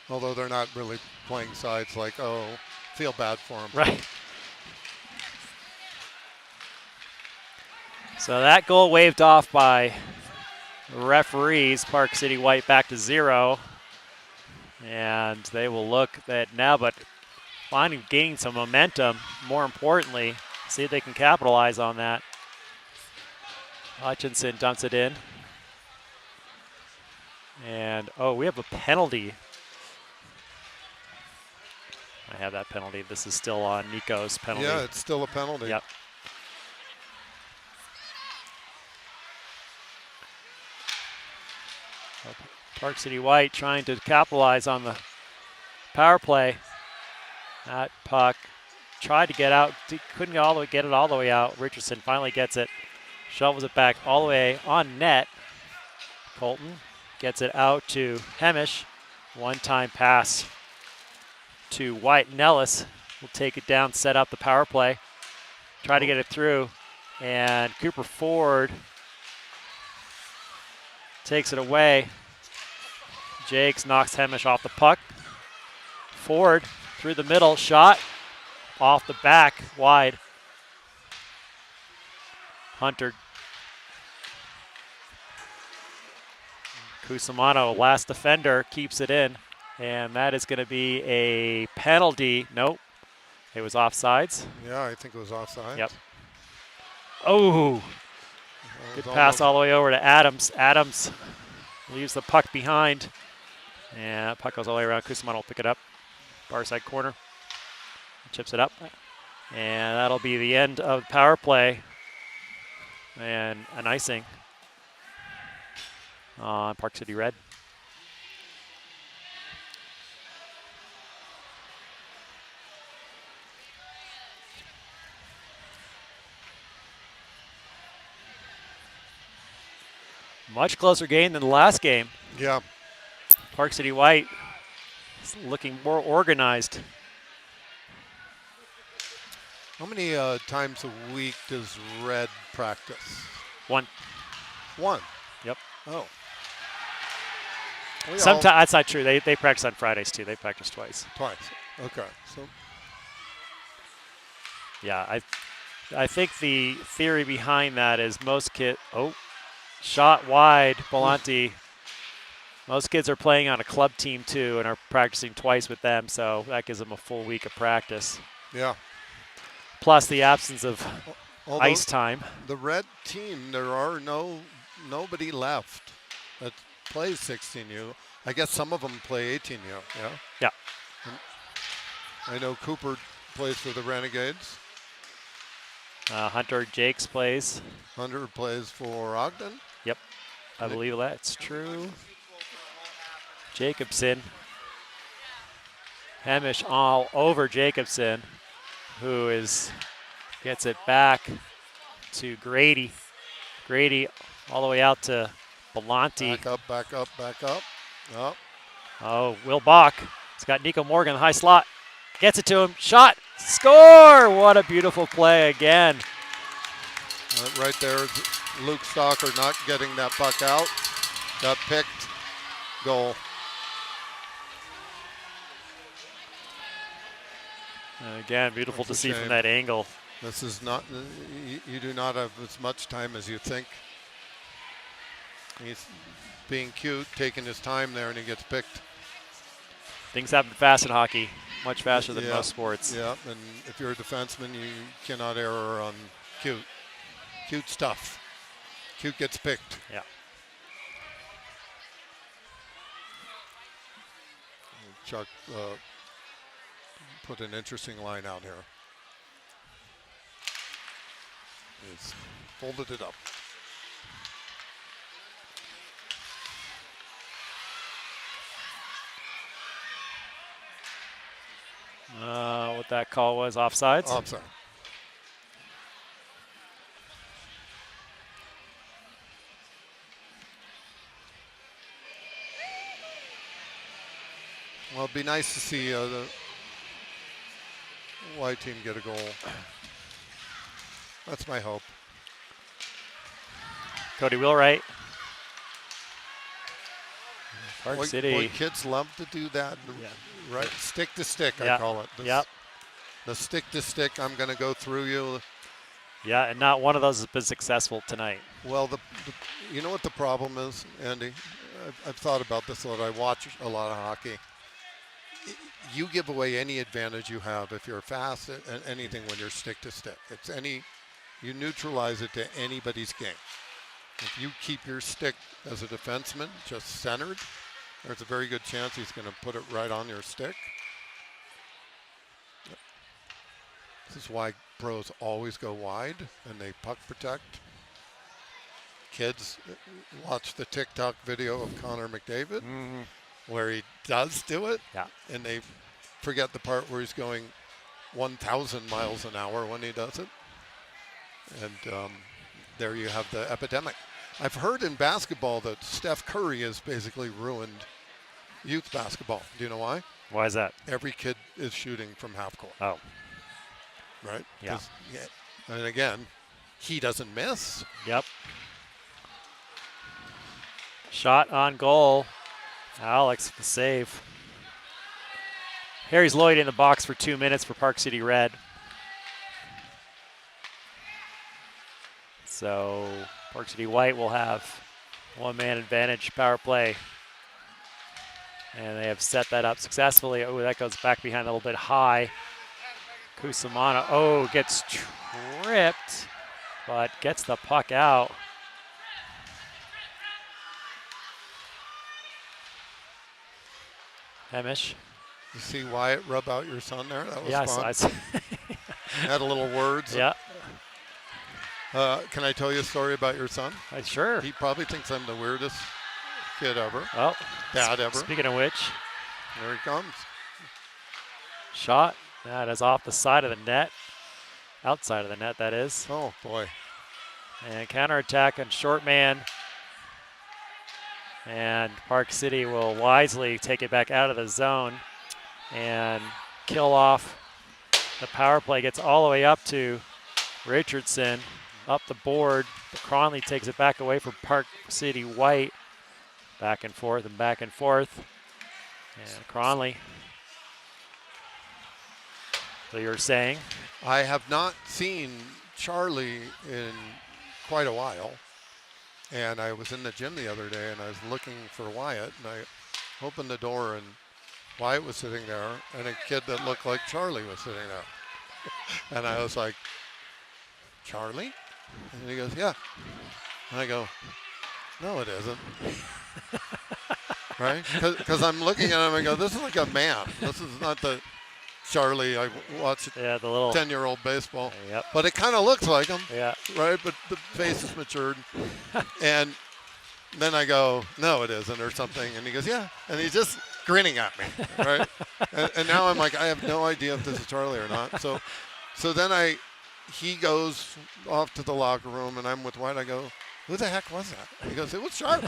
Although they're not really playing sides like, oh, feel bad for him. Right. So that goal waved off by referees. Park City White back to 0. And they will look at now, but gaining some momentum, more importantly, see if they can capitalize on that. Hutchinson dumps it in. And, we have a penalty. I have that penalty. This is still on Nico's penalty. Yeah, it's still a penalty. Yep. Park City White trying to capitalize on the power play. That puck tried to get out, couldn't get it all the way out. Richardson finally gets it, shovels it back all the way on net. Colton gets it out to Hemish. One-time pass to White. Nellis will take it down, set up the power play, try to get it through, and Cooper Ford takes it away. Jakes knocks Hemish off the puck. Ford through the middle, shot off the back, wide. Hunter. Cusimano, last defender, keeps it in. And that is going to be a penalty. Nope, it was offsides. Yeah, I think it was offside. Yep. Oh, good pass all the way over to Adams. Adams leaves the puck behind. And that puck goes all the way around. Cusimano will pick it up. Far side corner. Chips it up. And that'll be the end of the power play. And an icing on Park City Red. Much closer game than the last game. Yeah. Park City White is looking more organized. How many times a week does Red practice? One. One. Yep. Oh. Sometimes that's not true. They practice on Fridays too. They practice twice. Twice. Okay. So. Yeah, I think the theory behind that is shot wide, Belanti. Most kids are playing on a club team too and are practicing twice with them, so that gives them a full week of practice. Yeah. Plus the absence of Although ice time. The Red team, there are nobody left that plays 16U. I guess some of them play 18U. Yeah. Yeah. And I know Cooper plays for the Renegades. Hunter Jakes plays. Hunter plays for Ogden. Yep, I believe that's true. Jacobson. Hemish all over Jacobson, who gets it back to Grady. Grady all the way out to Belanti. Back up, back up, back up. Up. Oh, Will Bach. He's got Nico Morgan, high slot. Gets it to him. Shot. Score! What a beautiful play again. Right there, Luke Stalker not getting that puck out. Got picked. Goal. And again, beautiful That's to a see shame. from that angle. This is not, you do not have as much time as you think. He's being cute, taking his time there, and he gets picked. Things happen fast in hockey, much faster than Yeah, most sports. Yeah, and if you're a defenseman, you cannot err on cute. Cute stuff. Cute gets picked. Yeah. Chuck put an interesting line out here. He's folded it up. What that call was, offsides? Offside. Well, it'd be nice to see the white team get a goal. That's my hope. Cody Wheelwright. Park City. Boy, kids love to do that. Yeah. Right? Stick to stick, Yeah. I call it. Yep. The stick to stick, I'm going to go through you. Yeah, and not one of those has been successful tonight. Well, you know what the problem is, Andy? I've thought about this a lot. I watch a lot of hockey. You give away any advantage you have if you're fast at anything when you're stick to stick. You neutralize it to anybody's game. If you keep your stick as a defenseman just centered, there's a very good chance he's going to put it right on your stick. This is why pros always go wide and they puck protect. Kids watch the TikTok video of Connor McDavid where he does do it, and they forget the part where he's going 1,000 miles an hour when he does it. And there you have the epidemic. I've heard in basketball that Steph Curry has basically ruined youth basketball. Do you know why? Why is that? Every kid is shooting from half court. Oh. Right? Yeah. And again, he doesn't miss. Yep. Shot on goal. Alex, the save. Harry's Lloyd in the box for 2 minutes for Park City Red. So Park City White will have one-man advantage power play. And they have set that up successfully. Oh, that goes back behind a little bit high. Kusamana, gets tripped, but gets the puck out. Hemish. You see Wyatt rub out your son there? That was fun. I saw. Had a little words. Yeah. Can I tell you a story about your son? Sure. He probably thinks I'm the weirdest kid ever. Well, dad ever. Speaking of which, there he comes. Shot. That is off the side of the net. Outside of the net, that is. Oh, boy. And counterattack on short man. And Park City will wisely take it back out of the zone and kill off The power play gets all the way up to Richardson, up the board, but Cronley takes it back away from Park City White. Back and forth and back and forth. And Cronley. So you were saying? I have not seen Charlie in quite a while. And I was in the gym the other day and I was looking for Wyatt and I opened the door and Wyatt was sitting there and a kid that looked like Charlie was sitting there. And I was like, Charlie? And he goes, yeah. And I go, no, it isn't. Right? Because I'm looking at him and go, this is like a man. This is not the Charlie I watched Yeah, the little 10-year-old baseball. Yep. But it kind of looks like him. Yeah. Right? But the face is matured. And then I go, no, it isn't, or something. And he goes, yeah. And he's just grinning at me. Right? and now I'm like, I have no idea if this is Charlie or not. So then he goes off to the locker room, and I'm with White. I go, who the heck was that? He goes, it was Charlie.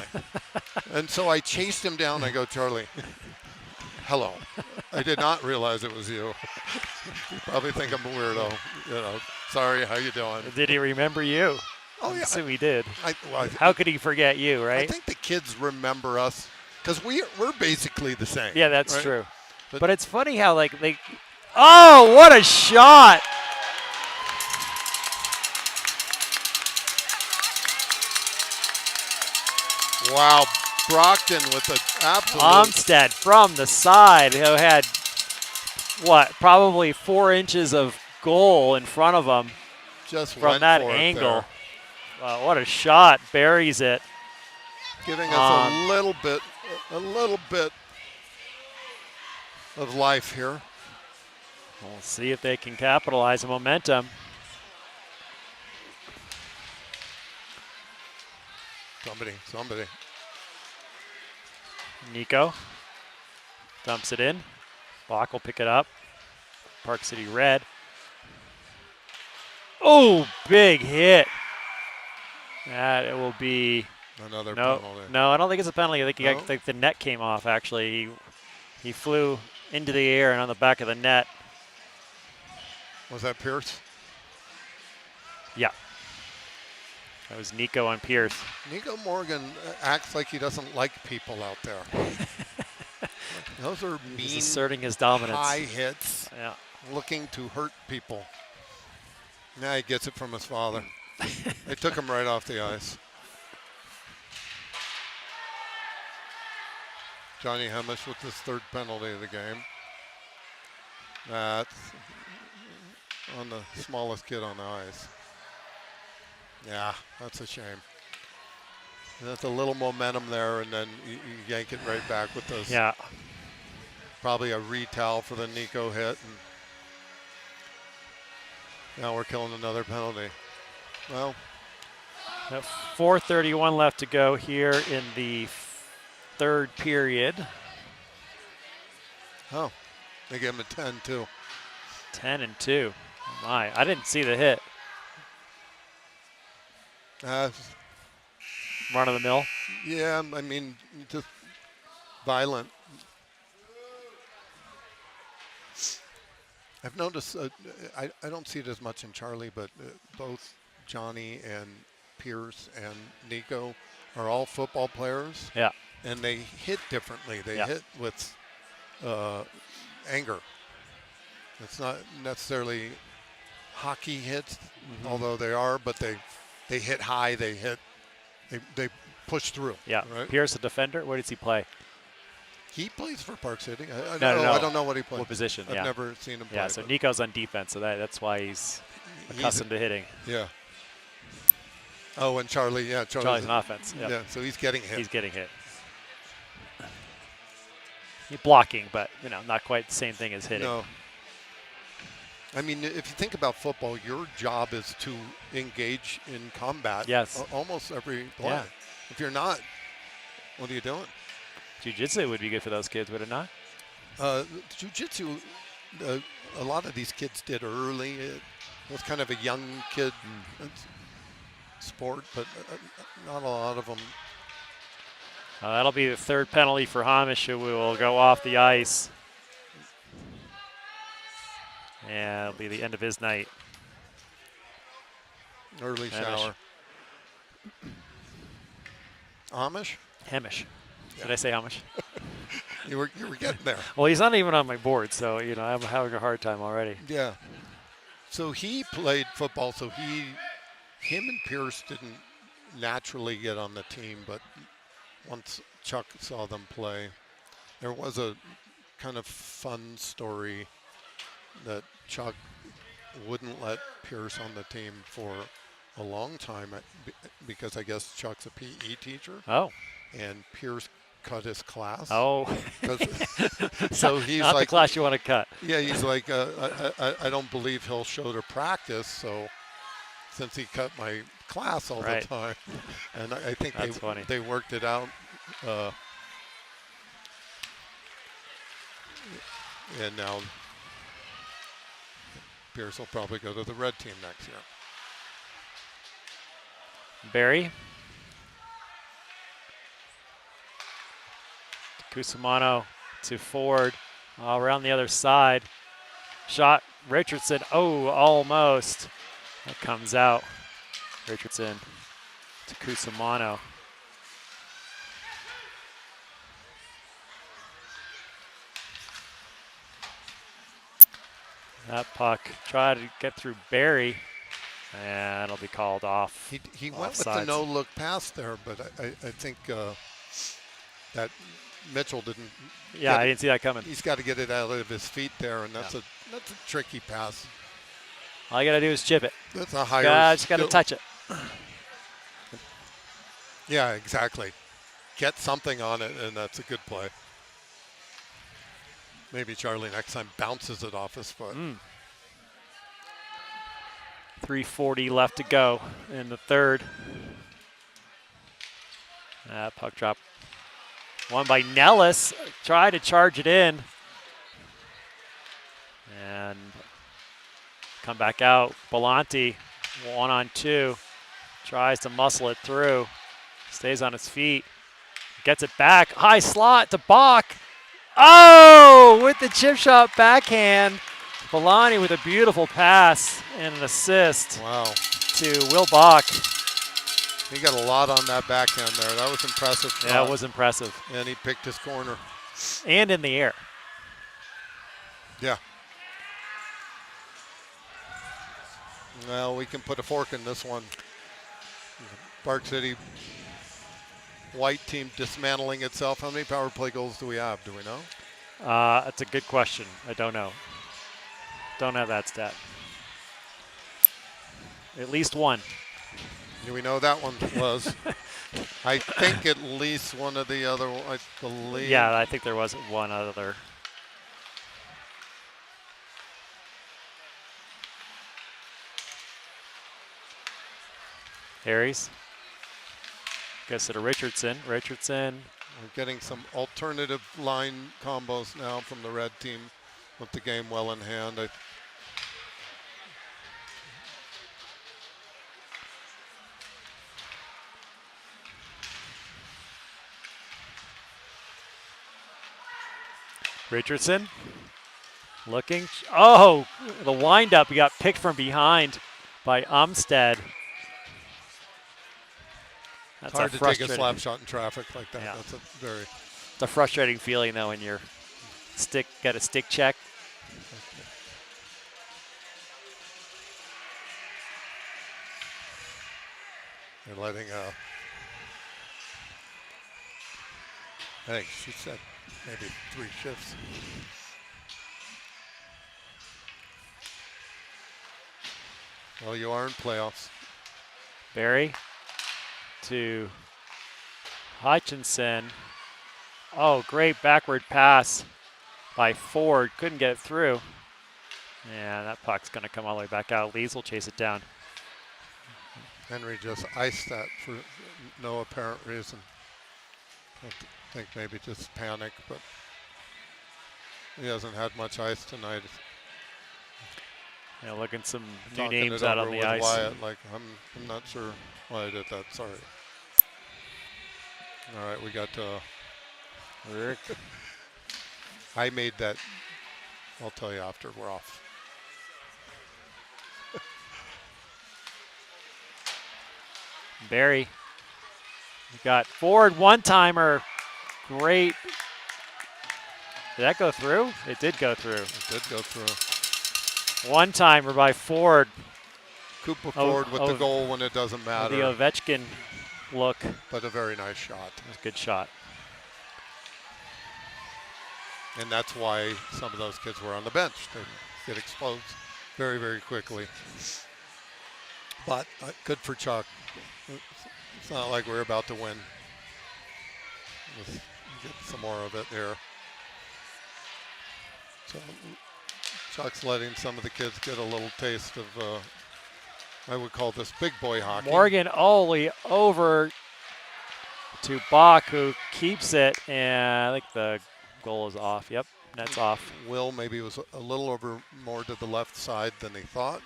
And so I chased him down. I go, Charlie, hello. I did not realize it was you. You probably think I'm a weirdo. You know, sorry, how you doing? Did he remember you? Oh, yeah. So he did. Well, How could he forget you, right? I think the kids remember us because we're basically the same. Yeah, that's right? true. But- But it's funny how, like, they. Oh, what a shot! Wow, Brockton with an absolute. Armstead from the side, who had, what, probably 4 inches of goal in front of him just from went that for it angle. there, Wow, what a shot. Buries it. giving us a little bit of life here. We'll see if they can capitalize on momentum. Somebody. Nico dumps it in. Bach will pick it up. Park City Red. Oh, big hit. That it will be Another no. penalty. No, I don't think it's a penalty. I No? think the net came off. Actually, he flew into the air and on the back of the net. Was that Pierce? Yeah, that was Nico on Pierce. Nico Morgan acts like he doesn't like people out there. Those are He's mean, asserting his dominance. high hits, Yeah. looking to hurt people. Now he gets it from his father. They took him right off the ice. Johnny Hemish with his 3rd penalty of the game. That's on the smallest kid on the ice. Yeah, that's a shame. That's a little momentum there, and then you yank it right back with those. Yeah. Probably a retowel for the Nico hit. And now we're killing another penalty. Well, 4:31 left to go here in the 3rd period. oh, they gave him a 10 too. 10-2. Oh my, I didn't see the hit. Run of the mill. Yeah, I mean, just violent. I've noticed, I don't see it as much in Charlie, but both Johnny and Pierce and Nico are all football players. Yeah. And they hit differently. They Yeah. hit with anger. It's not necessarily hockey hits, although they are, but they hit high, they push through. Yeah. Right? Pierce, a defender. Where does he play? He plays for Park City. I No. don't know what he plays. What position? I've Yeah. never seen him play. Yeah. So but Nico's on defense, so that's why he's accustomed to hitting. yeah. Oh, and Charlie, yeah. Charlie's on offense. Yep. Yeah, so he's getting hit. He's getting hit. He's blocking, but not quite the same thing as hitting. No. I mean, if you think about football, your job is to engage in combat. Yes. Almost every play. Yeah. If you're not, what are you doing? Jiu-jitsu would be good for those kids, would it not? Jiu-jitsu, a lot of these kids did early. It was kind of a young kid sport, but not a lot of them. That'll be the 3rd penalty for Hamish, who will go off the ice. And it'll be the end of his night. Early Hamish. shower. Amish? Hamish. Yeah. Did I say Amish? You were getting there. Well, he's not even on my board, so I'm having a hard time already. Yeah. So he played football, so him and Pierce didn't naturally get on the team, but once Chuck saw them play, there was a kind of fun story that Chuck wouldn't let Pierce on the team for a long time because I guess Chuck's a PE teacher. Oh. And Pierce cut his class. Oh. So he's not like, the class you want to cut. Yeah, he's like, I don't believe he'll show to practice. So since he cut my class all the time, and I think they worked it out. And now Pierce will probably go to the red team next year. Barry. Cusimano to Ford. Around the other side. Shot Richardson. Oh, almost. That comes out. Richardson to Cusimano. That puck tried to get through Barry, and it'll be called off. He went with the no-look pass there, but I think that Mitchell didn't. Yeah, I didn't see that coming. He's got to get it out of his feet there, and that's a tricky pass. All you got to do is chip it. That's a higher. Just got to touch it. Yeah, exactly. Get something on it, and that's a good play. Maybe Charlie next time bounces it off his foot. 3:40 left to go in the third. Puck drop. Won by Nellis. Try to charge it in. And come back out. Belanti, 1-on-2. Tries to muscle it through. Stays on his feet. Gets it back. High slot to Bach. Oh, with the chip shot backhand. Belanti with a beautiful pass and an assist. Wow. To Will Bach. He got a lot on that backhand there. That was impressive. Yeah, it was impressive. And he picked his corner. And in the air. Yeah. Well, we can put a fork in this one. Park City white team dismantling itself. How many power play goals do we have? Do we know? That's a good question. I don't know. Don't have that stat. At least one. Do we know that one was? I think at least one of the other, I believe. Yeah, I think there was one other. Harries. Gets it to Richardson. Richardson. We're getting some alternative line combos now from the red team with the game well in hand. Richardson looking. Oh, the windup. He got picked from behind by Umstead. It's hard to take a slap shot in traffic like that. Yeah. It's a frustrating feeling though when you're got a stick check. They're letting I think she said maybe 3 shifts. Well, you are in playoffs. Barry to Hutchinson. Oh, great backward pass by Ford. Couldn't get it through. And that puck's going to come all the way back out. Lees will chase it down. Henry just iced that for no apparent reason. I think maybe just panic, but he hasn't had much ice tonight. Yeah, looking some new Talking names out on the ice. Wyatt, like I'm not sure why I did that. Sorry. All right, we got Rick. I made that. I'll tell you after we're off. Barry. We got Ford one-timer. Great. Did that go through? It did go through. It did go through. One-timer by Ford. Cooper Ford with the oh, goal when it doesn't matter. The Ovechkin look. But a very nice shot. It was a good shot. And that's why some of those kids were on the bench. They get exposed very, very quickly. But good for Chuck. It's not like we're about to win. Let's get some more of it there. So Chuck's letting some of the kids get a little taste of, I would call this big boy hockey. Morgan Oley over to Bach, who keeps it, and I think the goal is off. Yep, net's off. Will maybe was a little over more to the left side than he thought.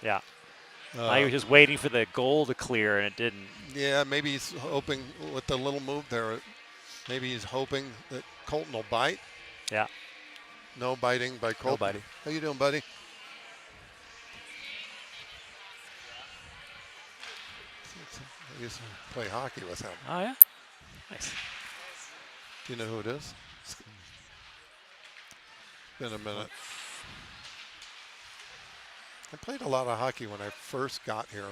Yeah. He was just waiting for the goal to clear, and it didn't. Yeah, maybe he's hoping with the little move there, maybe he's hoping that Colton will bite. Yeah. No biting by Colton. No biting. How you doing, buddy? I used to play hockey with him. Oh, yeah? Nice. Do you know who it is? It's been a minute. I played a lot of hockey when I first got here.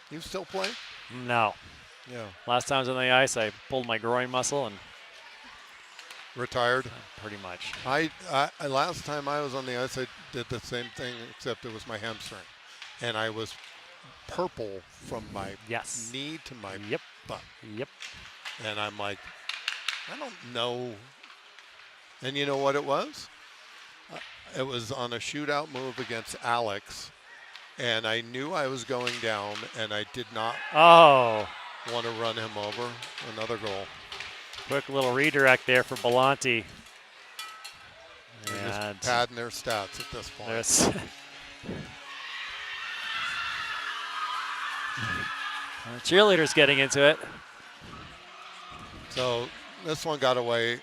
You still play? No. Yeah. Last time I was on the ice, I pulled my groin muscle and retired. Pretty much. I last time I was on the ice, I did the same thing, except it was my hamstring, and I was purple from my knee to my butt. Yep. And I'm like, I don't know. And you know what it was? It was on a shootout move against Alex, and I knew I was going down, and I did not want to run him over. Another goal. Quick little redirect there for Belanti. They're just padding their stats at this point. Cheerleaders getting into it. So this one got away.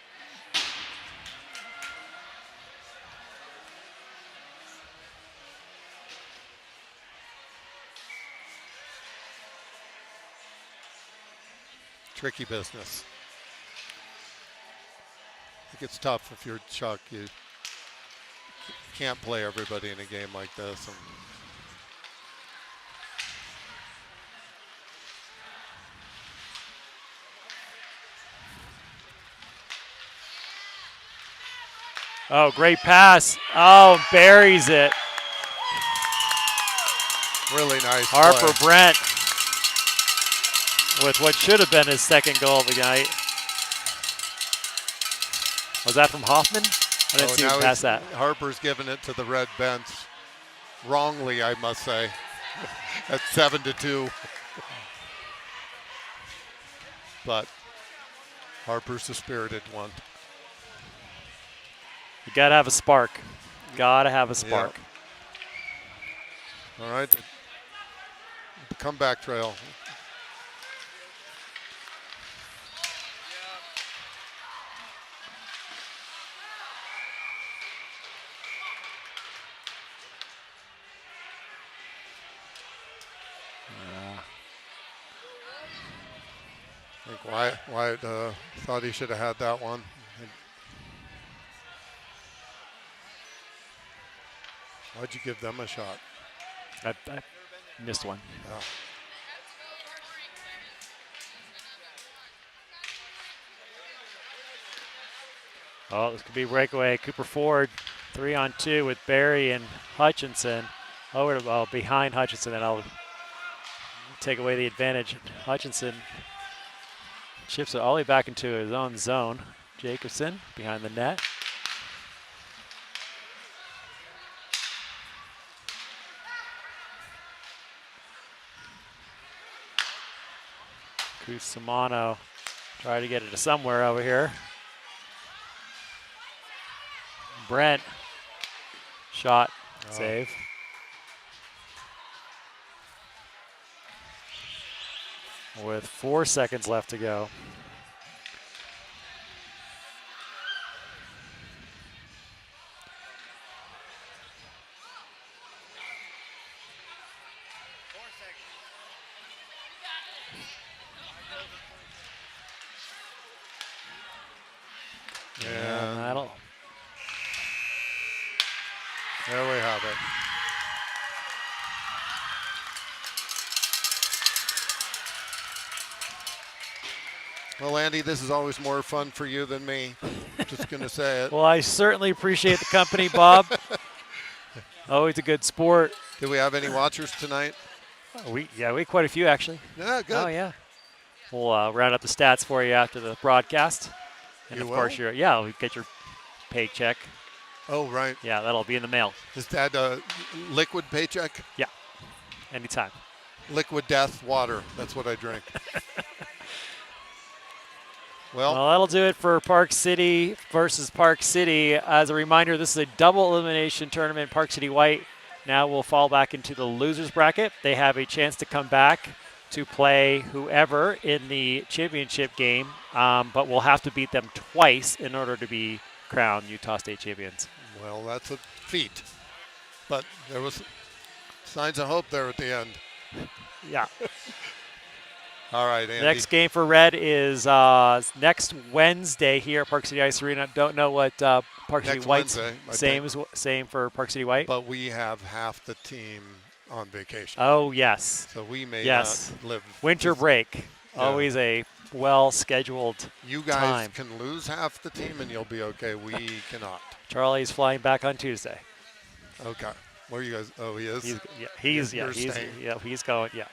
Tricky business. I think it's tough if you're Chuck. You can't play everybody in a game like this. Oh, great pass. Oh, buries it. Really nice Harper play. Brent with what should have been his second goal of the night. Was that from Hoffman? I didn't see him pass that. Harper's giving it to the red bench. Wrongly, I must say. At 7-2. But Harper's the spirited one. You gotta have a spark. Gotta have a spark. Yep. All right. The comeback trail. I think Wyatt thought he should have had that one. Why'd you give them a shot? I missed one. Yeah. Oh, this could be breakaway. Cooper Ford, 3-on-2 with Barry and Hutchinson. Behind Hutchinson, and I'll take away the advantage. Hutchinson shifts it all the way back into his own zone. Jacobson behind the net. Cusimano try to get it to somewhere over here. Brent, shot, save. With 4 seconds left to go. Well, Andy, this is always more fun for you than me. Just going to say it. Well, I certainly appreciate the company, Bob. Always a good sport. Do we have any watchers tonight? We had quite a few actually. Yeah, good. Oh yeah. We'll round up the stats for you after the broadcast. And You of will? course, we'll get your paycheck. Oh, right. Yeah, that'll be in the mail. Is that a liquid paycheck? Yeah, anytime. Liquid death water. That's what I drink. Well, Well, that'll do it for Park City versus Park City. As a reminder, this is a double elimination tournament. Park City White now will fall back into the losers bracket. They have a chance to come back to play whoever in the championship game, but we'll have to beat them twice in order to be crowned Utah State champions. well, that's a feat. But there was signs of hope there at the end. Yeah. All right, Andy. The next game for Red is next Wednesday here at Park City Ice Arena. Don't know what Park City Next White's Wednesday, same for Park City White. But we have half the team on vacation. Oh yes, So we may yes. not live. Winter break. Yeah. Always a well-scheduled You guys time. can lose half the team and you'll be okay. We cannot. Charlie's flying back on Tuesday. Okay. Where are you guys? Oh, he is? He's You're he's staying. going. Yeah.